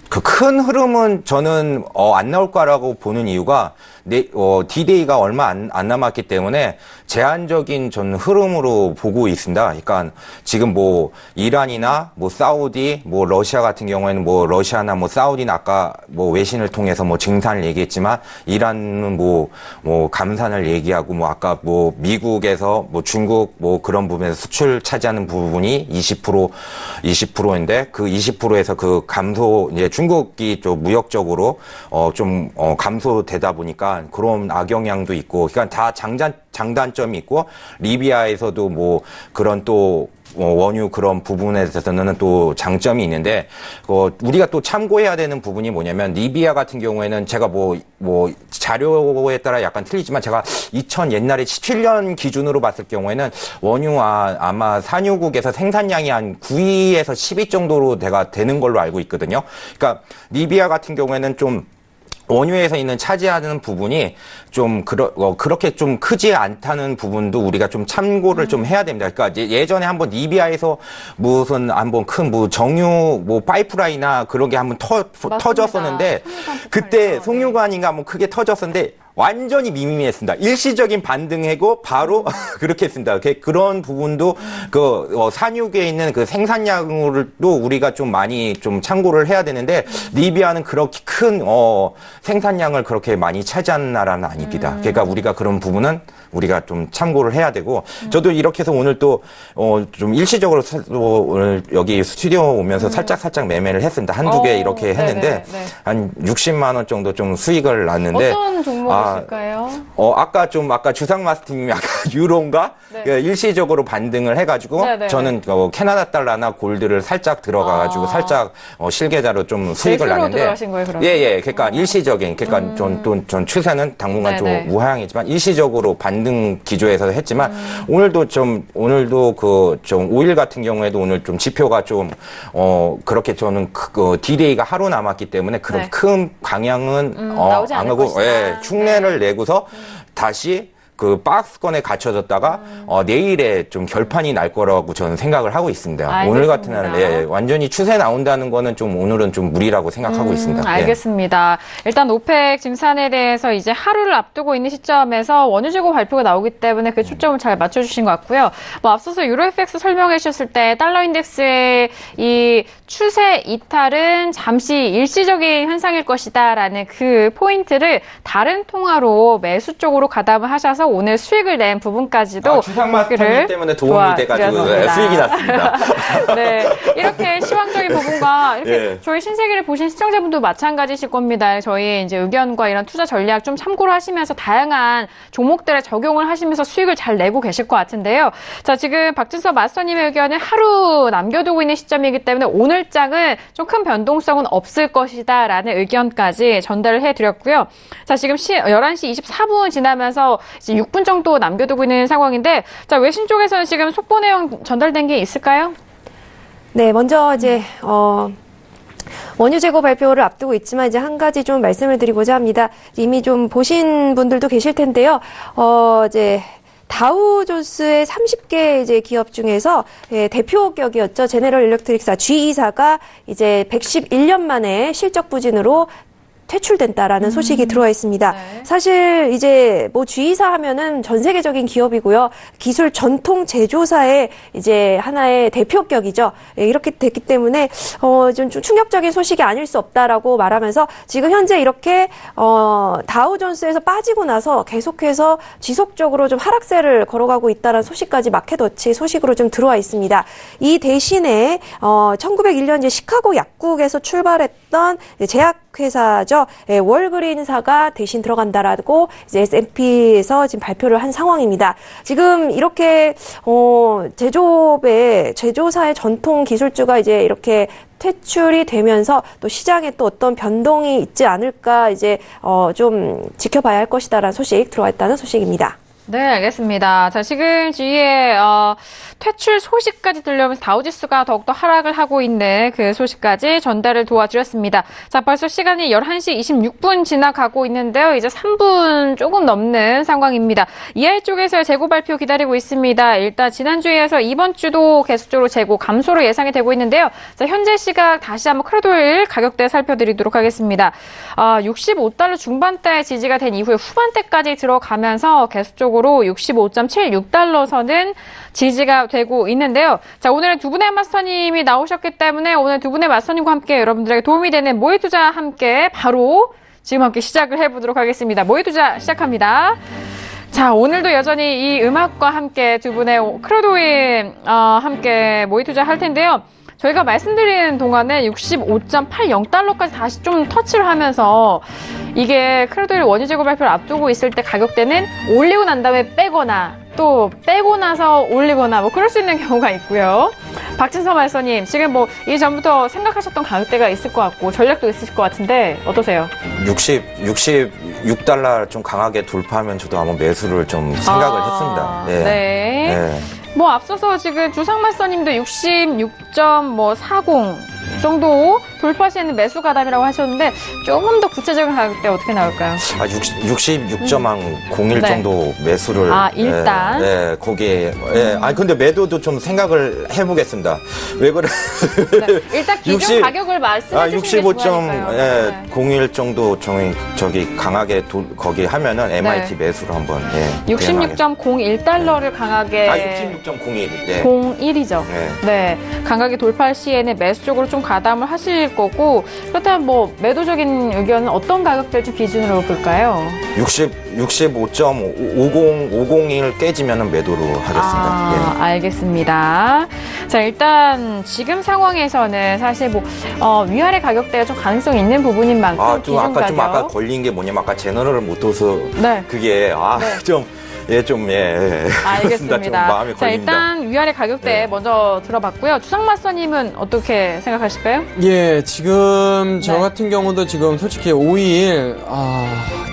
큰 흐름은 저는 안 나올 거라고 보는 이유가 D-Day가 얼마 안 남았기 때문에 제한적인 전 흐름으로 보고 있습니다. 그러니까 지금 이란이나 사우디, 러시아 같은 경우에는 러시아나 사우디는 아까 외신을 통해서 증산을 얘기했지만 이란은 감산을 얘기하고 아까 미국에서 중국 그런 부분에서 수출 차지하는 부분이 20%인데 그 20%에서 그 감소 이제 중국이 좀 무역적으로 감소되다 보니까 그런 악영향도 있고, 그러니까 다 장단점이 있고, 리비아에서도 그런 또 원유 그런 부분에 대해서는 또 장점이 있는데, 우리가 또 참고해야 되는 부분이 뭐냐면, 리비아 같은 경우에는 제가 자료에 따라 약간 틀리지만 제가 옛날에 17년 기준으로 봤을 경우에는 원유와 아마 산유국에서 생산량이 한 9위에서 10위 정도로 되는 걸로 알고 있거든요. 그러니까 리비아 같은 경우에는 좀 원유에서 있는 차지하는 부분이 좀 그렇게 좀 크지 않다는 부분도 우리가 좀 참고를 좀 해야 됩니다. 그러니까 예전에 한번 리비아에서 무슨 한번 큰 정유 파이프라인이나 그런 게 한번 터졌었는데 그때 송유관인가 한번 크게 터졌었는데 완전히 미미했습니다. 일시적인 반등이고 바로 그렇게 했습니다. 그런 부분도 산유계에 있는 그 생산량으로도 우리가 좀 많이 좀 참고를 해야 되는데 리비아는 그렇게 큰 생산량을 그렇게 많이 차지하는 나라는 아닙니다. 그러니까 우리가 그런 부분은 우리가 좀 참고를 해야 되고 저도 이렇게 해서 오늘 또 좀 일시적으로 오늘 여기 스튜디오 오면서 살짝 매매를 했습니다. 한두 개 이렇게 했는데 네네. 한 60만 원 정도 좀 수익을 났는데 어떤 종목이실까요? 아까 주상 마스터님이 아까 유로인가 네. 일시적으로 반등을 해가지고 네네. 저는 캐나다 달러나 골드를 살짝 들어가가지고 살짝 실계좌로 좀 수익을 났는데 들어가신 거예요, 그러면? 예. 그러니까 일시적인 그러니까 전 추세는 당분간 네네. 좀 우하향이지만 일시적으로 반등 기조에서 했지만 오늘도 좀 5일 같은 경우에도 오늘 좀 지표가 좀 그렇게 저는 D-Day가 하루 남았기 때문에 그런 네. 큰 방향은 안 하고 흉내를 내고서 다시 그 박스권에 갇혀졌다가 내일에 좀 결판이 날 거라고 저는 생각을 하고 있습니다. 알겠습니다. 오늘 같은 날은 완전히 추세 나온다는 거는 좀 오늘은 좀 무리라고 생각하고 있습니다. 알겠습니다. 일단 오펙 증산에 대해서 이제 하루를 앞두고 있는 시점에서 원유 재고 발표가 나오기 때문에 그 초점을 잘 맞춰주신 것 같고요. 앞서서 유로FX 설명해 주셨을 때 달러 인덱스의 이 추세 이탈은 잠시 일시적인 현상일 것이다라는 그 포인트를 다른 통화로 매수 쪽으로 가담을 하셔서 오늘 수익을 낸 부분까지도 주상 마스터님 때문에 도움이 돼가지고 수익이 났습니다. 네, 이렇게 시황적인 부분과 이렇게 저희 신세계를 보신 시청자분도 마찬가지실 겁니다. 저희 이제 의견과 이런 투자 전략 좀 참고를 하시면서 다양한 종목들에 적용을 하시면서 수익을 잘 내고 계실 것 같은데요. 자, 지금 박진서 마스터님의 의견은 하루 남겨두고 있는 시점이기 때문에 오늘 장은 좀 큰 변동성은 없을 것이다라는 의견까지 전달을 해드렸고요. 자, 지금 11시 24분 지나면서 이제 6분 정도 남겨두고 있는 상황인데, 자, 외신 쪽에서는 지금 속보 내용 전달된 게 있을까요? 네, 먼저 이제 원유 재고 발표를 앞두고 있지만 이제 한 가지 좀 말씀을 드리고자 합니다. 이미 좀 보신 분들도 계실 텐데요. 이제 다우존스의 30개 이제 기업 중에서 대표격이었죠. 제너럴 일렉트릭사 G사가 이제 111년 만에 실적 부진으로 퇴출된다라는 소식이 들어와 있습니다. 네. 사실 이제 G사 하면은 전 세계적인 기업이고요. 기술 전통 제조사의 이제 하나의 대표격이죠. 이렇게 됐기 때문에 좀 충격적인 소식이 아닐 수 없다라고 말하면서 지금 현재 이렇게 다우존스에서 빠지고 나서 계속해서 지속적으로 좀 하락세를 걸어가고 있다는 소식까지 마켓워치 소식으로 좀 들어와 있습니다. 이 대신에 1901년 이제 시카고 약국에서 출발했던 제약회사죠. 월그린사가 대신 들어간다라고 이제 S&P에서 지금 발표를 한 상황입니다. 지금 이렇게 제조사의 전통 기술주가 이제 이렇게 퇴출이 되면서 또 시장에 또 어떤 변동이 있지 않을까 이제 좀 지켜봐야 할 것이다라는 소식 들어와 있다는 소식입니다. 네, 알겠습니다. 자, 지금 주위에 퇴출 소식까지 들려오면서 다우지수가 더욱더 하락을 하고 있는 그 소식까지 전달을 도와드렸습니다. 자, 벌써 시간이 11시 26분 지나가고 있는데요. 이제 3분 조금 넘는 상황입니다. EI 쪽에서의 재고 발표 기다리고 있습니다. 일단 지난주에 이어서 이번 주도 계속적으로 재고 감소로 예상이 되고 있는데요. 자, 현재 시각 다시 한번 크루드오일 가격대 살펴드리도록 하겠습니다. 65달러 중반대 지지가 된 이후에 후반대까지 들어가면서 계속적으로 65.76달러 선은 지지가 되고 있는데요. 자, 오늘은 두 분의 마스터님이 나오셨기 때문에 오늘 두 분의 마스터님과 함께 여러분들에게 도움이 되는 모의 투자 함께 바로 지금 함께 시작을 해보도록 하겠습니다. 모의 투자 시작합니다. 자, 오늘도 여전히 이 음악과 함께 두 분의 크루드오일 함께 모의 투자 할 텐데요. 저희가 말씀드리는 동안에 65.80달러까지 다시 좀 터치를 하면서 이게 크루드오일 원유 재고 발표를 앞두고 있을 때 가격대는 올리고 난 다음에 빼거나 또 빼고 나서 올리거나 뭐 그럴 수 있는 경우가 있고요. 박진서 말서님, 지금 뭐 이전부터 생각하셨던 가격대가 있을 것 같고 전략도 있으실 것 같은데 어떠세요? 66달러 좀 강하게 돌파하면 저도 한번 매수를 좀 생각을 했습니다. 네. 네. 뭐 앞서서 지금 주상말서님도 66.40 정도 돌파 시에는 매수 가담이라고 하셨는데 조금 더 구체적인 가격대 어떻게 나올까요? 66.01 네. 정도 매수를 일단 네, 거기에 근데 매도도 좀 생각을 해보겠습니다. 왜 그래? 네. 일단 기존 가격을 말씀해 주시는 게 중요하니까요. 65.01 정도 저기 강하게 거기 하면은 MIT 매수로 한번 66.01달러를 강하게 66.01 01이죠. 네, 강하게 돌파할 시에는 매수 쪽으로 좀 가담을 하실 거고 그렇다면 뭐 매도적인 의견은 어떤 가격대를 좀 기준으로 볼까요? 65.50 깨지면은 매도로 하겠습니다. 알겠습니다. 자, 일단 지금 상황에서는 사실 뭐 위아래 가격대가 좀 가능성이 있는 부분인 만큼 기준 가격. 아까 걸린 게 뭐냐면 아까 제너럴을 못 둬서 그게 알겠습니다. 좀 마음이 자, 걸립니다. 일단 위아래 가격대 먼저 들어봤고요. 주상마스터님은 어떻게 생각하실까요? 예, 지금 저 같은 경우도 지금 솔직히 5일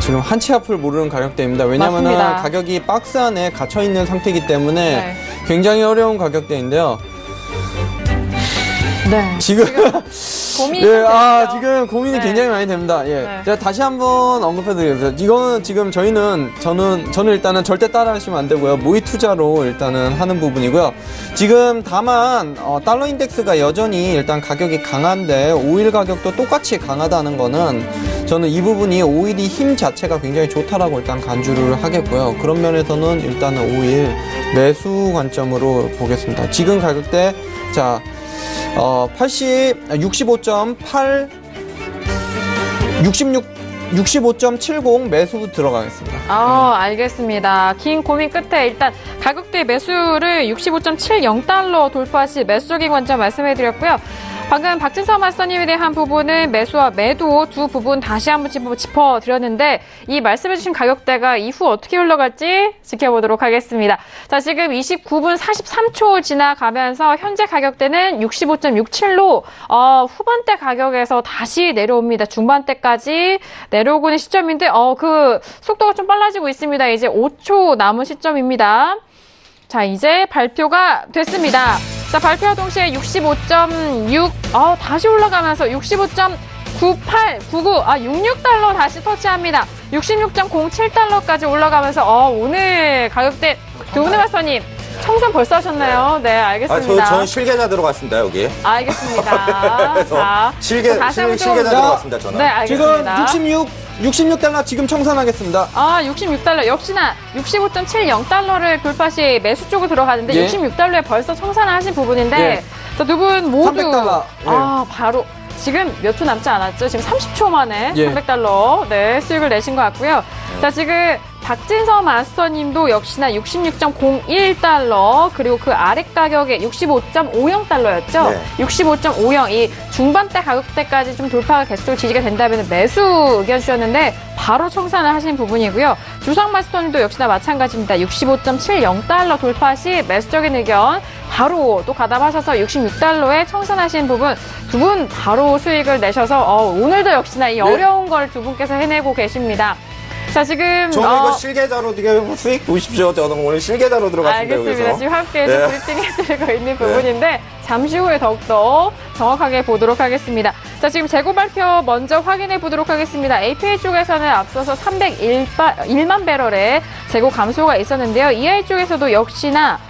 지금 한치 앞을 모르는 가격대입니다. 왜냐하면 가격이 박스 안에 갇혀 있는 상태이기 때문에 굉장히 어려운 가격대인데요. 네. 지금 고민이 지금 고민이 굉장히 많이 됩니다. 제가 다시 한번 언급해드리겠습니다. 이거는 지금 저는 일단은 절대 따라하시면 안 되고요. 모의 투자로 일단은 하는 부분이고요. 지금 다만 달러 인덱스가 여전히 일단 가격이 강한데 5일 가격도 똑같이 강하다는 거는 저는 이 부분이 5일이 힘 자체가 굉장히 좋다라고 일단 간주를 하겠고요. 그런 면에서는 일단은 5일 매수 관점으로 보겠습니다. 지금 가격대 65.70 매수 들어가겠습니다. 알겠습니다. 긴 고민 끝에 일단 가격대 매수를 65.70달러 돌파 시 매수적인 관점 말씀해드렸고요. 방금 박진서 마스터님에 대한 부분은 매수와 매도 두 부분 다시 한번 짚어드렸는데 이 말씀해주신 가격대가 이후 어떻게 흘러갈지 지켜보도록 하겠습니다. 자, 지금 29분 43초 지나가면서 현재 가격대는 65.67로 후반대 가격에서 다시 내려옵니다. 중반대까지 내려오고 있는 시점인데 그 속도가 좀 빨라지고 있습니다. 이제 5초 남은 시점입니다. 자, 이제 발표가 됐습니다. 자, 발표와 동시에 65.6, 다시 올라가면서 65.9899, 66달러 다시 터치합니다. 66.07달러까지 올라가면서, 오늘 가격대 두 분의 마스터님, 청산 벌써 하셨나요? 네, 알겠습니다. 저는 실계좌 들어갔습니다, 여기. 알겠습니다. 자, 실계좌 들어갔습니다, 저는. 네, 알겠습니다. 지금 66달러 지금 청산하겠습니다. 66달러. 역시나 65.70달러를 돌파 시 매수 쪽으로 들어가는데 66달러에 벌써 청산을 하신 부분인데 자, 두 분 모두 300달러. 바로 지금 몇 초 남지 않았죠? 지금 30초 만에 예. 300달러 수익을 내신 것 같고요. 자, 지금 박진서 마스터님도 역시나 66.01달러 그리고 그 아래 가격에 65.50달러였죠. 65.50 이 중반대 가격대까지 좀 돌파가 계속 지지가 된다면 매수 의견 주셨는데 바로 청산을 하신 부분이고요. 주상 마스터님도 역시나 마찬가지입니다. 65.70달러 돌파 시 매수적인 의견 바로 또 가담하셔서 66달러에 청산하신 부분 두 분 바로 수익을 내셔서 오늘도 역시나 이 어려운 걸 두 분께서 해내고 계십니다. 자, 지금 저는 이거 실계좌로 지금 수익 보십시오. 저는 오늘 실계좌로 들어갔습니다. 알겠습니다. 여기서. 지금 함께 네. 브리핑 해드리고 있는 부분인데 잠시 후에 더욱더 정확하게 보도록 하겠습니다. 자, 지금 재고 발표 먼저 확인해 보도록 하겠습니다. APA 쪽에서는 앞서서 301만 배럴의 재고 감소가 있었는데요. EI 쪽에서도 역시나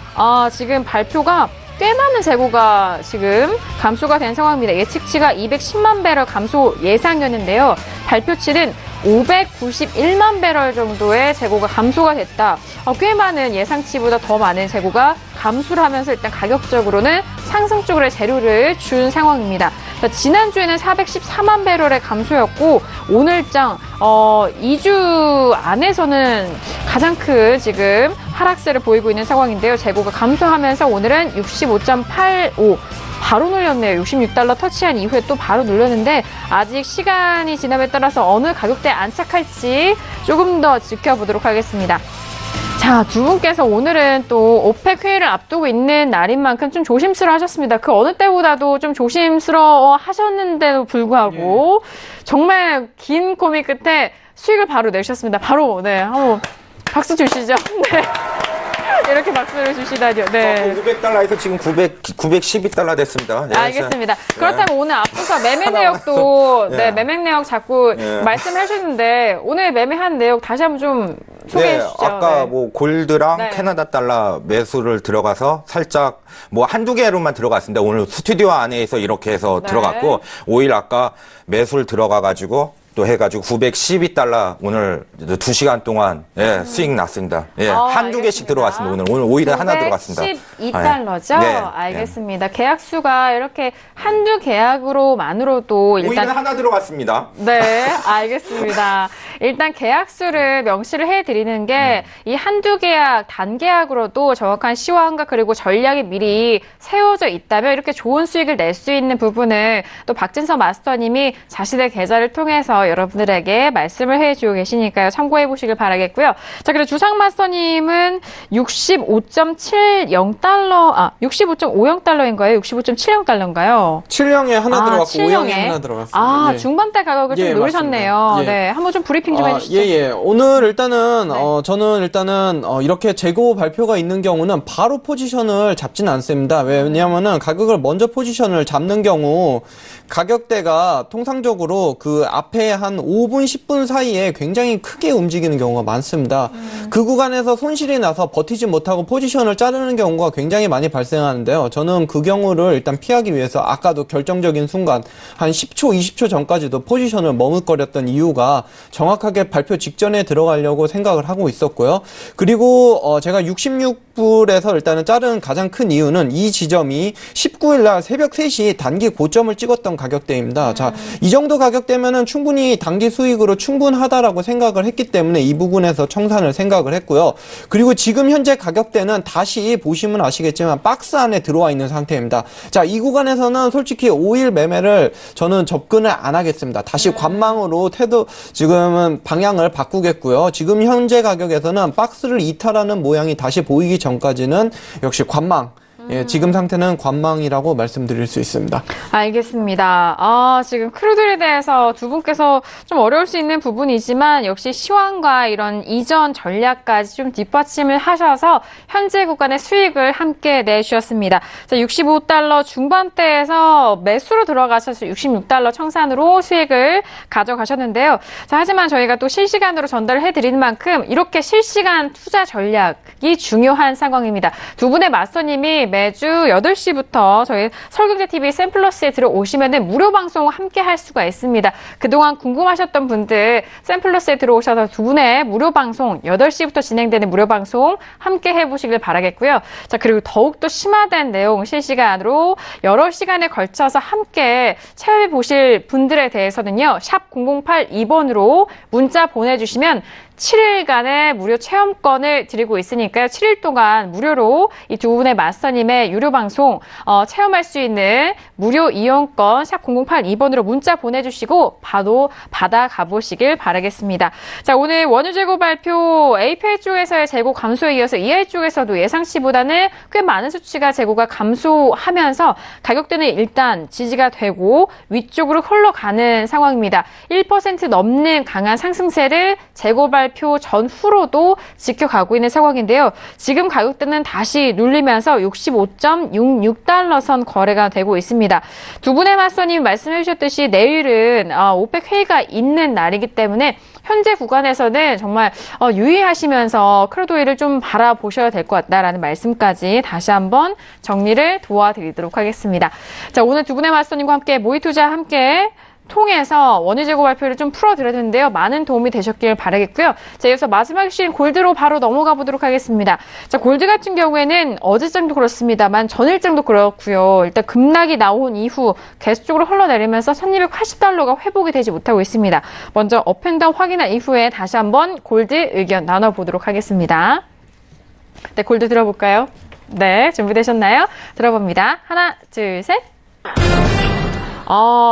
지금 발표가 꽤 많은 재고가 지금 감소가 된 상황입니다. 예측치가 210만 배럴 감소 예상이었는데요. 발표치는 591만 배럴 정도의 재고가 감소가 됐다. 꽤 많은 예상치보다 더 많은 재고가 감소를 하면서 일단 가격적으로는 상승 쪽으로 재료를 준 상황입니다. 지난주에는 414만 배럴의 감소였고 오늘장 2주 안에서는 가장 큰 지금 하락세를 보이고 있는 상황인데요. 재고가 감소하면서 오늘은 65.85 바로 눌렸네요. 66달러 터치한 이후에 또 바로 눌렸는데 아직 시간이 지남에 따라서 어느 가격대에 안착할지 조금 더 지켜보도록 하겠습니다. 자, 두 분께서 오늘은 또 오펙 회의를 앞두고 있는 날인 만큼 좀 조심스러워 하셨습니다. 그 어느 때보다도 좀 조심스러워 하셨는데도 불구하고 정말 긴 고민 끝에 수익을 바로 내셨습니다. 바로, 네, 한번 박수 주시죠. 네. 이렇게 박수를 주시다니요. 네. 500달러에서 지금 912달러 됐습니다. 네, 알겠습니다. 그렇다면 오늘 앞서서 매매 내역도, 네, 매매 내역 자꾸 말씀해 주셨는데, 오늘 매매한 내역 다시 한번 좀 소개해 네, 주시죠. 아까 네. 뭐 골드랑 네. 캐나다 달러 매수를 들어가서 살짝 뭐 한두 개로만 들어갔습니다. 오늘 스튜디오 안에서 이렇게 해서 네. 들어갔고, 오일 아까 매수를 들어가가지고 또 해가지고 912달러 오늘 2시간 동안 수익 났습니다. 한두 개씩 들어갔습니다. 오늘 오일은 하나 들어갔습니다. 912달러죠? 네. 알겠습니다. 계약수가 이렇게 한두 계약으로만으로도 오일은 일단 하나 들어갔습니다. 네, 알겠습니다. 일단 계약수를 명시를 해드리는 게 이 한두 계약, 단계약으로도 정확한 시황과 그리고 전략이 미리 세워져 있다면 이렇게 좋은 수익을 낼 수 있는 부분을 또 박진서 마스터님이 자신의 계좌를 통해서 여러분들에게 말씀을 해주고 계시니까요. 참고해 보시길 바라겠고요. 자, 그리고 주상 마스터님은 65.70달러, 65.50달러인 거예요? 65.70달러인가요? 7형에 하나 들어갔고 7형에 5형에 하나 들어갔습니다. 예. 중반대 가격을 좀 예, 노리셨네요. 맞습니다. 예. 네, 한번 좀 브리핑 좀 해주시죠. 예. 오늘 일단은, 네. 저는 일단은, 이렇게 재고 발표가 있는 경우는 바로 포지션을 잡지는 않습니다. 왜냐면은 가격을 먼저 포지션을 잡는 경우 가격대가 통상적으로 그 앞에 한 5분, 10분 사이에 굉장히 크게 움직이는 경우가 많습니다. 그 구간에서 손실이 나서 버티지 못하고 포지션을 자르는 경우가 굉장히 많이 발생하는데요. 저는 그 경우를 일단 피하기 위해서 아까도 결정적인 순간 한 10초, 20초 전까지도 포지션을 머뭇거렸던 이유가 정확하게 발표 직전에 들어가려고 생각을 하고 있었고요. 그리고 제가 66불에서 일단은 자른 가장 큰 이유는 이 지점이 19일 날 새벽 3시 단기 고점을 찍었던 가격대입니다. 자, 이 정도 가격대면은 충분히 단기 수익으로 충분하다라고 생각을 했기 때문에 이 부분에서 청산을 생각을 했고요. 그리고 지금 현재 가격대는 다시 보시면 아시겠지만 박스 안에 들어와 있는 상태입니다. 자, 이 구간에서는 솔직히 5일 매매를 저는 접근을 안 하겠습니다. 다시 관망으로 지금은 방향을 바꾸겠고요. 지금 현재 가격에서는 박스를 이탈하는 모양이 다시 보이기 전까지는 역시 관망. 예, 지금 상태는 관망이라고 말씀드릴 수 있습니다. 알겠습니다. 지금 크루들에 대해서 두 분께서 좀 어려울 수 있는 부분이지만 역시 시황과 이런 이전 전략까지 좀 뒷받침을 하셔서 현재 구간의 수익을 함께 내주셨습니다. 자, 65달러 중반대에서 매수로 들어가셔서 66달러 청산으로 수익을 가져가셨는데요. 자, 하지만 저희가 또 실시간으로 전달을 해드리는 만큼 이렇게 실시간 투자 전략이 중요한 상황입니다. 두 분의 마스터님이 매주 8시부터 저희 서울경제TV 샘플러스에 들어오시면 무료 방송 함께 할 수가 있습니다. 그동안 궁금하셨던 분들 샘플러스에 들어오셔서 두 분의 무료 방송 8시부터 진행되는 무료 방송 함께 해보시길 바라겠고요. 자, 그리고 더욱더 심화된 내용 실시간으로 여러 시간에 걸쳐서 함께 체험해 보실 분들에 대해서는요. 샵 0082번으로 문자 보내주시면 7일간의 무료 체험권을 드리고 있으니까요. 7일 동안 무료로 이 두 분의 마스터님의 유료 방송 체험할 수 있는 무료 이용권 샵 0082번으로 문자 보내주시고 바로 받아가 보시길 바라겠습니다. 자, 오늘 원유 재고 발표 API 쪽에서의 재고 감소에 이어서 EI 쪽에서도 예상치보다는 꽤 많은 수치가 재고가 감소하면서 가격대는 일단 지지가 되고 위쪽으로 흘러가는 상황입니다. 1% 넘는 강한 상승세를 재고 발표 발표 전후로도 지켜가고 있는 상황인데요. 지금 가격대는 다시 눌리면서 65.66달러 선 거래가 되고 있습니다. 두 분의 맞선님 말씀해 주셨듯이 내일은 오펙 회의가 있는 날이기 때문에 현재 구간에서는 정말 유의하시면서 크루드오일을 좀 바라보셔야 될 것 같다라는 말씀까지 다시 한번 정리를 도와드리도록 하겠습니다. 자, 오늘 두 분의 맞선님과 함께 모의투자 함께 통해서 원유 재고 발표를 좀 풀어드렸는데요. 많은 도움이 되셨길 바라겠고요. 자, 이어서 마지막 이슈인 골드로 바로 넘어가 보도록 하겠습니다. 자, 골드 같은 경우에는 어제장도 그렇습니다만 전일장도 그렇고요. 일단 급락이 나온 이후 계속적으로 흘러내리면서 1280달러가 회복이 되지 못하고 있습니다. 먼저 업앤다운 확인한 이후에 다시 한번 골드 의견 나눠보도록 하겠습니다. 네, 골드 들어볼까요? 네, 준비되셨나요? 들어봅니다. 하나, 둘, 셋.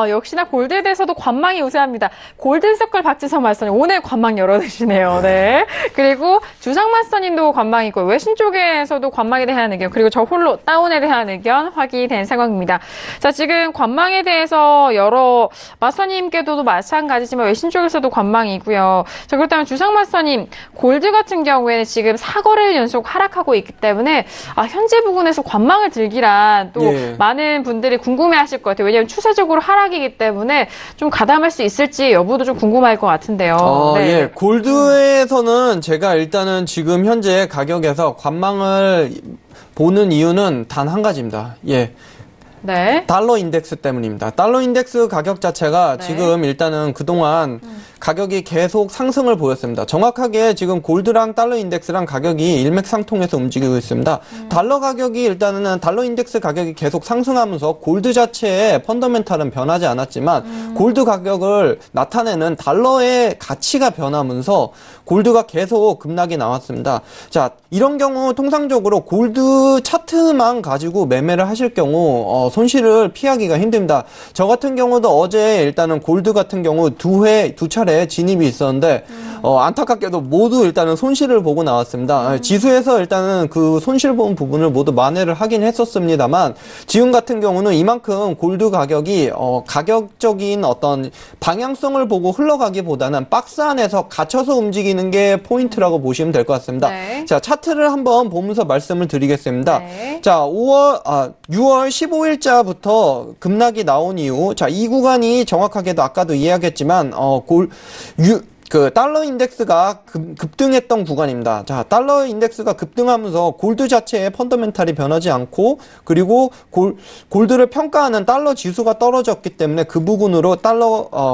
역시나 골드에 대해서도 관망이 우세합니다. 골든서클 박지성 마스터님 오늘 관망 열어두시네요. 네. 그리고 주상 마스터님도 관망이고 외신 쪽에서도 관망에 대한 의견 그리고 저 홀로 다운에 대한 의견 확인된 상황입니다. 자, 지금 관망에 대해서 여러 마스터님께도 마찬가지지만 외신 쪽에서도 관망이고요. 자, 그렇다면 주상 마스터님 골드 같은 경우에는 지금 4거래일 연속 하락하고 있기 때문에 현재 부분에서 관망을 들기란 또 많은 분들이 궁금해하실 것 같아요. 왜냐하면 추세적으로 하락이기 때문에 좀 가담할 수 있을지 여부도 좀 궁금할 것 같은데요. 네. 예, 골드에서는 제가 일단은 지금 현재 가격에서 관망을 보는 이유는 단 한 가지입니다. 예. 네. 달러 인덱스 때문입니다. 달러 인덱스 가격 자체가 지금 일단은 그동안 가격이 계속 상승을 보였습니다. 정확하게 지금 골드랑 달러 인덱스랑 가격이 일맥상통해서 움직이고 있습니다. 달러 가격이 일단은 달러 인덱스 가격이 계속 상승하면서 골드 자체의 펀더멘탈은 변하지 않았지만 골드 가격을 나타내는 달러의 가치가 변하면서 골드가 계속 급락이 나왔습니다. 자, 이런 경우 통상적으로 골드 차트만 가지고 매매를 하실 경우 손실을 피하기가 힘듭니다. 저 같은 경우도 어제 일단은 골드 같은 경우 두 차례 진입이 있었는데 안타깝게도 모두 일단은 손실을 보고 나왔습니다. 지수에서 일단은 그 손실 본 부분을 모두 만회를 하긴 했었습니다만 지금 같은 경우는 이만큼 골드 가격이 가격적인 어떤 방향성을 보고 흘러가기보다는 박스 안에서 갇혀서 움직이는 게 포인트라고 보시면 될 것 같습니다. 네. 자, 차트를 한번 보면서 말씀을 드리겠습니다. 네. 자, 6월 15일자부터 급락이 나온 이후, 자, 이 구간이 정확하게도 아까도 이야기했지만, 달러 인덱스가 급등했던 구간입니다. 자, 달러 인덱스가 급등하면서 골드 자체의 펀더멘탈이 변하지 않고, 그리고 골드를 평가하는 달러 지수가 떨어졌기 때문에 그 부분으로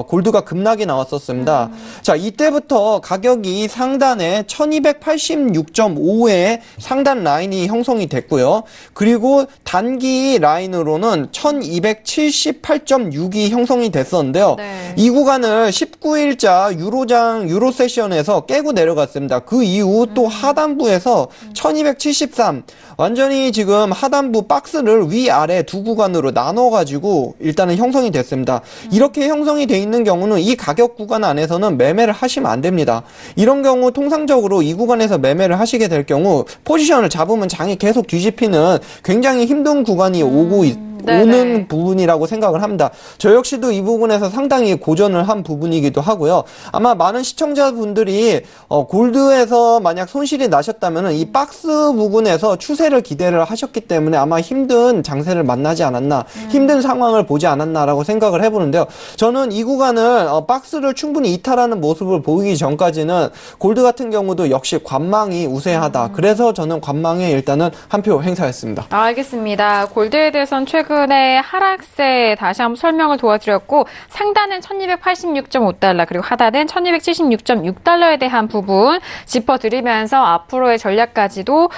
골드가 급락이 나왔었습니다. 자, 이때부터 가격이 상단에 1286.5의 상단 라인이 형성이 됐고요. 그리고 단기 라인으로는 1278.6이 형성이 됐었는데요. 네. 이 구간을 19일자 유로 세션에서 깨고 내려갔습니다. 그 이후 또 하단부에서 1273 완전히 지금 하단부 박스를 위아래 두 구간으로 나눠가지고 일단은 형성이 됐습니다. 이렇게 형성이 돼 있는 경우는 이 가격 구간 안에서는 매매를 하시면 안 됩니다. 이런 경우 통상적으로 이 구간에서 매매를 하시게 될 경우 포지션을 잡으면 장이 계속 뒤집히는 굉장히 힘든 구간이 오는 부분이라고 생각을 합니다. 저 역시도 이 부분에서 상당히 고전을 한 부분이기도 하고요. 아마 많은 시청자분들이 골드에서 만약 손실이 나셨다면 이 박스 부분에서 추세를 기대를 하셨기 때문에 아마 힘든 장세를 만나지 않았나, 힘든 상황을 보지 않았나라고 생각을 해보는데요. 저는 이 구간을 박스를 충분히 이탈하는 모습을 보이기 전까지는 골드 같은 경우도 역시 관망이 우세하다. 그래서 저는 관망에 일단은 한 표 행사했습니다. 알겠습니다. 골드에 대해서는 최근에 하락세 다시 한번 설명을 도와드렸고 상단은 1286.5달러 그리고 하단은 1276.6달러에 대한 부분 짚어드리면서 앞으로의 전략까지도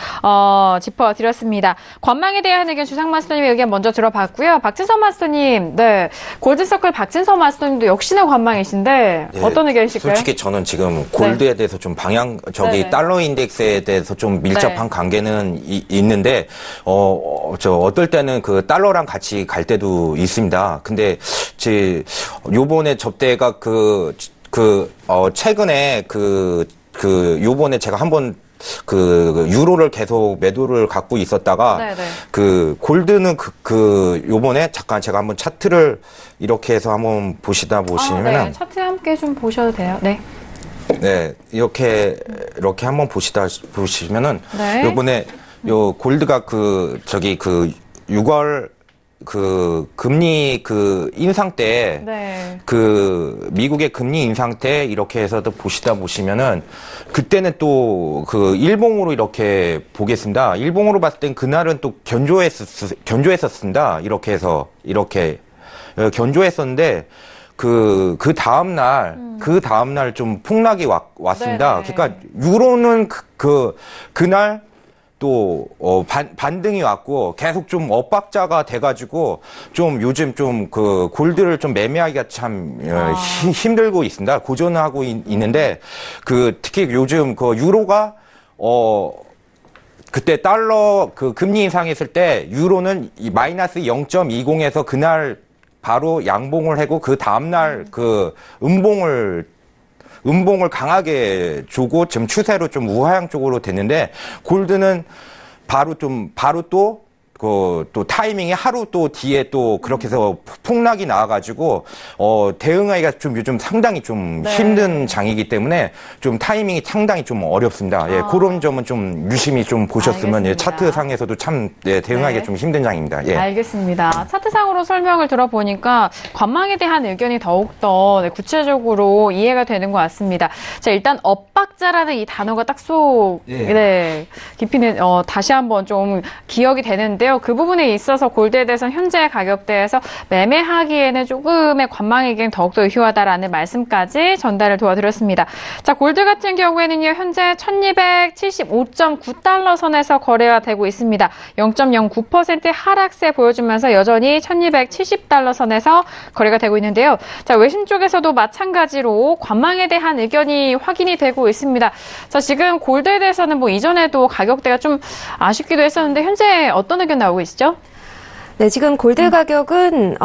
짚어드렸습니다. 관망에 대한 의견 주상 마스터님의 의견 먼저 들어봤고요. 박진서 마스터님, 네, 골든서클 박진서 마스터님도 역시나 관망이신데 어떤 의견이실까요? 솔직히 저는 지금 골드에 대해서 좀 달러 인덱스에 대해서 좀 밀접한 관계는 있는데 어떨 때는 그 달러랑 같이 갈 때도 있습니다. 근데 요번에 접대가 최근에 요번에 제가 한번 유로를 계속 매도를 갖고 있었다가 골드는 요번에 잠깐 제가 한번 차트를 이렇게 해서 한번 보시면은 네, 차트 함께 좀 보셔도 돼요. 네. 네, 이렇게 보시면은 네. 요번에 요 골드가 6월 금리 인상 때 네. 미국의 금리 인상 때 이렇게 해서도 보시면은 그때는 또 일봉으로 이렇게 보겠습니다. 일봉으로 봤을 땐 그날은 또 견조했었습니다. 이렇게 해서 견조했었는데 그 다음날 좀 폭락이 왔습니다. 네네. 그러니까 유로는 그날 또 반등이 왔고 계속 좀 엇박자가 돼가지고 좀 요즘 좀 골드를 좀 매매하기가 참 힘들고 있습니다. 고전하고 있는데 특히 요즘 유로가 그때 달러 금리 인상했을 때 유로는 마이너스 0.20에서 그날 바로 양봉을 하고 그 다음날 음봉을 강하게 주고 지금 추세로 좀 우하향 쪽으로 됐는데 골드는 바로 또 타이밍이 하루 또 뒤에 또 그렇게 해서 폭락이 나와가지고 대응하기가 좀 요즘 상당히 좀 네. 힘든 장이기 때문에 좀 타이밍이 상당히 좀 어렵습니다. 예, 그런 점은 좀 유심히 좀 보셨으면 알겠습니다. 차트 상에서도 참 대응하기가 네. 좀 힘든 장입니다. 예. 알겠습니다. 차트상으로 설명을 들어보니까 관망에 대한 의견이 더욱더 구체적으로 이해가 되는 것 같습니다. 자, 일단 엇박자라는 이 단어가 딱 깊이는 다시 한번 좀 기억이 되는데요. 그 부분에 있어서 골드에 대해서는 현재 가격대에서 매매하기에는 조금의 관망에겐 더욱더 유효하다라는 말씀까지 전달을 도와드렸습니다. 자, 골드 같은 경우에는요, 현재 1275.9달러 선에서 거래가 되고 있습니다. 0.09%의 하락세 보여주면서 여전히 1270달러 선에서 거래가 되고 있는데요. 자, 외신 쪽에서도 마찬가지로 관망에 대한 의견이 확인이 되고 있습니다. 자, 지금 골드에 대해서는 이전에도 가격대가 좀 아쉽기도 했었는데 현재 어떤 의견 나오고 있죠? 네, 지금 골드 가격은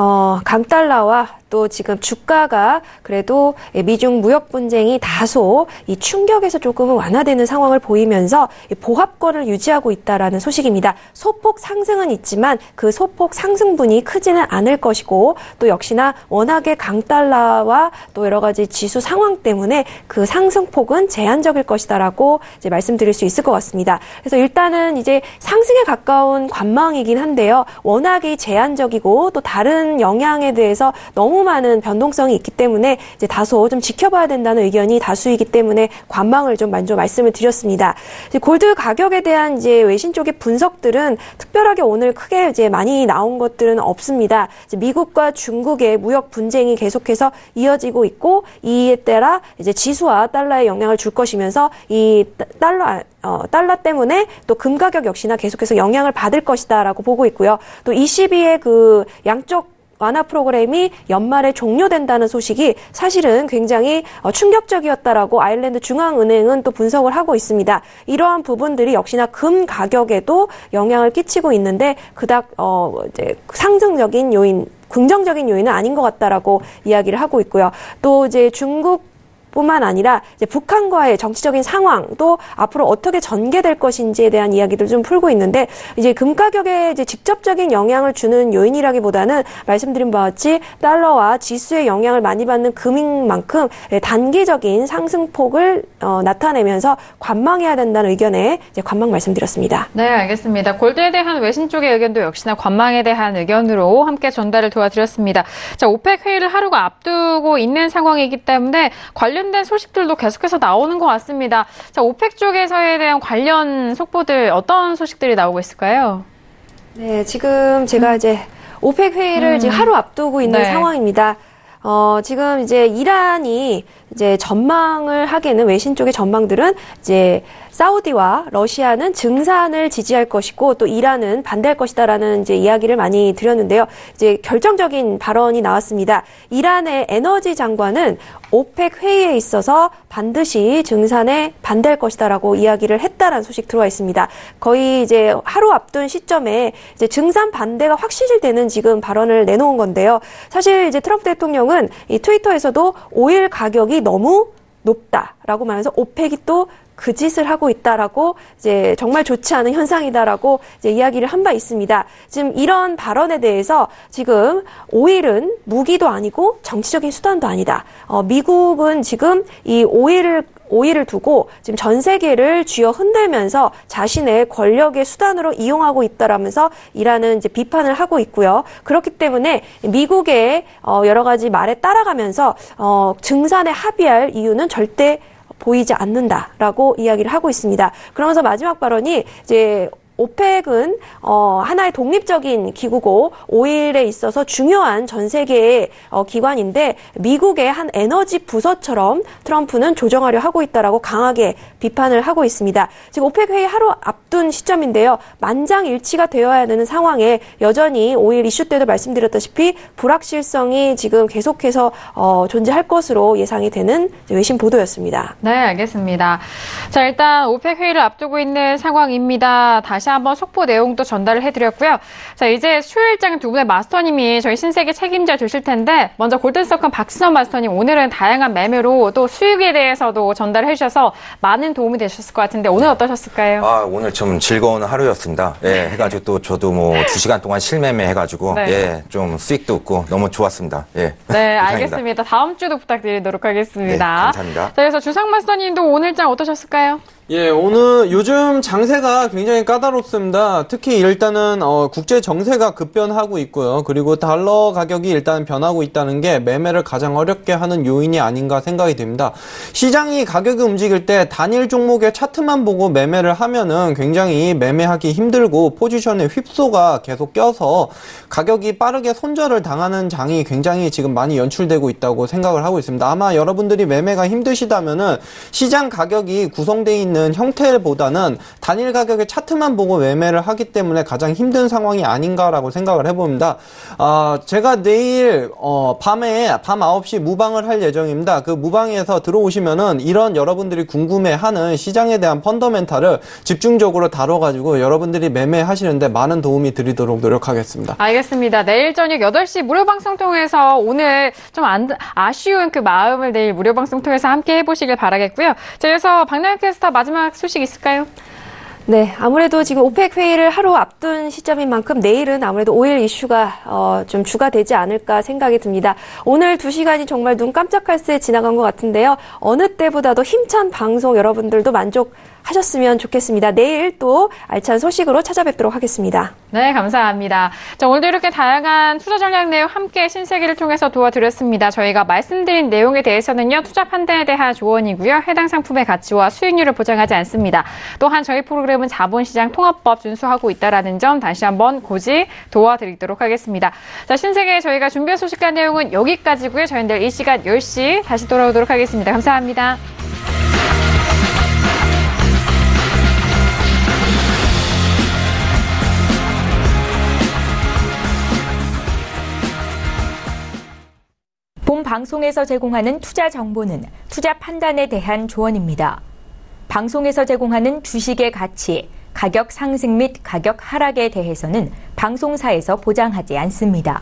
강달러와 또 지금 주가가 그래도 미중 무역 분쟁이 다소 이 충격에서 조금은 완화되는 상황을 보이면서 보합권을 유지하고 있다라는 소식입니다. 소폭 상승은 있지만 그 소폭 상승분이 크지는 않을 것이고 또 역시나 워낙에 강달러와 또 여러 가지 지수 상황 때문에 그 상승폭은 제한적일 것이다라고 이제 말씀드릴 수 있을 것 같습니다. 그래서 일단은 이제 상승에 가까운 관망이긴 한데요. 워낙에 제한적이고 또 다른 영향에 대해서 너무 많은 변동성이 있기 때문에 이제 다소 좀 지켜봐야 된다는 의견이 다수이기 때문에 관망을 좀 먼저 말씀을 드렸습니다. 이제 골드 가격에 대한 이제 외신 쪽의 분석들은 특별하게 오늘 크게 이제 많이 나온 것들은 없습니다. 이제 미국과 중국의 무역 분쟁이 계속해서 이어지고 있고 이에 따라 이제 지수와 달러에 영향을 줄 것이면서 이 달러 때문에 또 금 가격 역시나 계속해서 영향을 받을 것이다라고 보고 있고요. 또 ECB의 그 양쪽 완화 프로그램이 연말에 종료된다는 소식이 사실은 굉장히 충격적이었다라고 아일랜드 중앙은행은 또 분석을 하고 있습니다. 이러한 부분들이 역시나 금 가격에도 영향을 끼치고 있는데 그닥 이제 상승적인 요인, 긍정적인 요인은 아닌 것 같다라고 이야기를 하고 있고요. 또 이제 뿐만 아니라 이제 북한과의 정치적인 상황도 앞으로 어떻게 전개될 것인지에 대한 이야기들 좀 풀고 있는데 이제 금 가격에 이제 직접적인 영향을 주는 요인이라기보다는 말씀드린 바와 같이 달러와 지수의 영향을 많이 받는 금인 만큼 단기적인 상승폭을 나타내면서 관망해야 된다는 의견에 이제 관망 말씀드렸습니다. 네, 알겠습니다. 골드에 대한 외신 쪽의 의견도 역시나 관망에 대한 의견으로 함께 전달을 도와드렸습니다. 자, 오펙 회의를 하루가 앞두고 있는 상황이기 때문에 관련된 소식들도 계속해서 나오는 것 같습니다. 자, 오펙 쪽에서에 대한 관련 속보들 어떤 소식들이 나오고 있을까요? 네, 지금 제가 이제 오펙 회의를 지금 하루 앞두고 있는 네. 상황입니다. 지금 이제 이란이 이제 전망을 하기에는 외신 쪽의 전망들은 이제 사우디와 러시아는 증산을 지지할 것이고 또 이란은 반대할 것이다라는 이제 이야기를 많이 드렸는데요. 이제 결정적인 발언이 나왔습니다. 이란의 에너지 장관은 오펙 회의에 있어서 반드시 증산에 반대할 것이다라고 이야기를 했다라는 소식 들어와 있습니다. 거의 이제 하루 앞둔 시점에 이제 증산 반대가 확실시되는 지금 발언을 내놓은 건데요. 사실 이제 트럼프 대통령은 이 트위터에서도 오일 가격이 너무 높다라고 말하면서 오펙이 또 그 짓을 하고 있다라고 이제 정말 좋지 않은 현상이다라고 이제 이야기를 한 바 있습니다. 지금 이런 발언에 대해서 지금 오일은 무기도 아니고 정치적인 수단도 아니다. 미국은 지금 이 오일을 두고 지금 전 세계를 쥐어 흔들면서 자신의 권력의 수단으로 이용하고 있다라면서 이라는 이제 비판을 하고 있고요. 그렇기 때문에 미국의 여러 가지 말에 따라가면서 증산에 합의할 이유는 절대 보이지 않는다라고 이야기를 하고 있습니다. 그러면서 마지막 발언이 이제 오펙은 하나의 독립적인 기구고 오일에 있어서 중요한 전 세계의 기관인데 미국의 한 에너지 부서처럼 트럼프는 조정하려 하고 있다라고 강하게 비판을 하고 있습니다. 지금 오펙 회의 하루 앞둔 시점인데요. 만장일치가 되어야 되는 상황에 여전히 오일 이슈 때도 말씀드렸다시피 불확실성이 지금 계속해서 존재할 것으로 예상이 되는 외신 보도였습니다. 네, 알겠습니다. 자, 일단 오펙 회의를 앞두고 있는 상황입니다. 다시 한번 속보 내용도 전달을 해드렸고요. 자, 이제 수요일장 두 분의 마스터님이 저희 신세계 책임져 주실 텐데 먼저 골든서클 박신원 마스터님 오늘은 다양한 매매로 또 수익에 대해서도 전달해 주셔서 많은 도움이 되셨을 것 같은데 오늘 어떠셨을까요? 오늘 좀 즐거운 하루였습니다. 예, 해가지고 또 저도 뭐 2시간 동안 실매매 해가지고 네. 예, 좀 수익도 없고 너무 좋았습니다. 예. 네, 감사합니다. 알겠습니다. 다음 주도 부탁드리도록 하겠습니다. 네, 감사합니다. 자, 그래서 주상 마스터님도 오늘장 어떠셨을까요? 예, 오늘 요즘 장세가 굉장히 까다롭습니다. 특히 일단은 국제 정세가 급변하고 있고요. 그리고 달러 가격이 일단 변하고 있다는 게 매매를 가장 어렵게 하는 요인이 아닌가 생각이 됩니다. 시장이 가격이 움직일 때 단일 종목의 차트만 보고 매매를 하면은 굉장히 매매하기 힘들고 포지션에 휩소가 계속 껴서 가격이 빠르게 손절을 당하는 장이 굉장히 지금 많이 연출되고 있다고 생각을 하고 있습니다. 아마 여러분들이 매매가 힘드시다면은 시장 가격이 구성되어 있는 형태보다는 단일 가격의 차트만 보고 매매를 하기 때문에 가장 힘든 상황이 아닌가라고 생각을 해봅니다. 제가 내일 밤 9시 무방을 할 예정입니다. 그 무방에서 들어오시면은 이런 여러분들이 궁금해하는 시장에 대한 펀더멘탈을 집중적으로 다뤄가지고 여러분들이 매매하시는데 많은 도움이 드리도록 노력하겠습니다. 알겠습니다. 내일 저녁 8시 무료 방송 통해서 오늘 좀 아쉬운 그 마음을 내일 무료 방송 통해서 함께 해보시길 바라겠고요. 자, 그래서 박나영 캐스터 마지막 소식 있을까요? 네, 아무래도 지금 오펙 회의를 하루 앞둔 시점인 만큼 내일은 아무래도 오일 이슈가 좀 주가 되지 않을까 생각이 듭니다. 오늘 2시간이 정말 눈 깜짝할 새 지나간 것 같은데요. 어느 때보다도 힘찬 방송 여러분들도 만족하셨으면 좋겠습니다. 내일 또 알찬 소식으로 찾아뵙도록 하겠습니다. 네, 감사합니다. 자, 오늘도 이렇게 다양한 투자 전략 내용 함께 신세계를 통해서 도와드렸습니다. 저희가 말씀드린 내용에 대해서는요, 투자 판단에 대한 조언이고요. 해당 상품의 가치와 수익률을 보장하지 않습니다. 또한 저희 프로그램은 자본시장 통합법 준수하고 있다는 점 다시 한번 고지 도와드리도록 하겠습니다. 자, 신세계 저희가 준비한 소식과 내용은 여기까지고요. 저희는 내일 이 시간 10시 다시 돌아오도록 하겠습니다. 감사합니다. 본 방송에서 제공하는 투자 정보는 투자 판단에 대한 조언입니다. 방송에서 제공하는 주식의 가치, 가격 상승 및 가격 하락에 대해서는 방송사에서 보장하지 않습니다.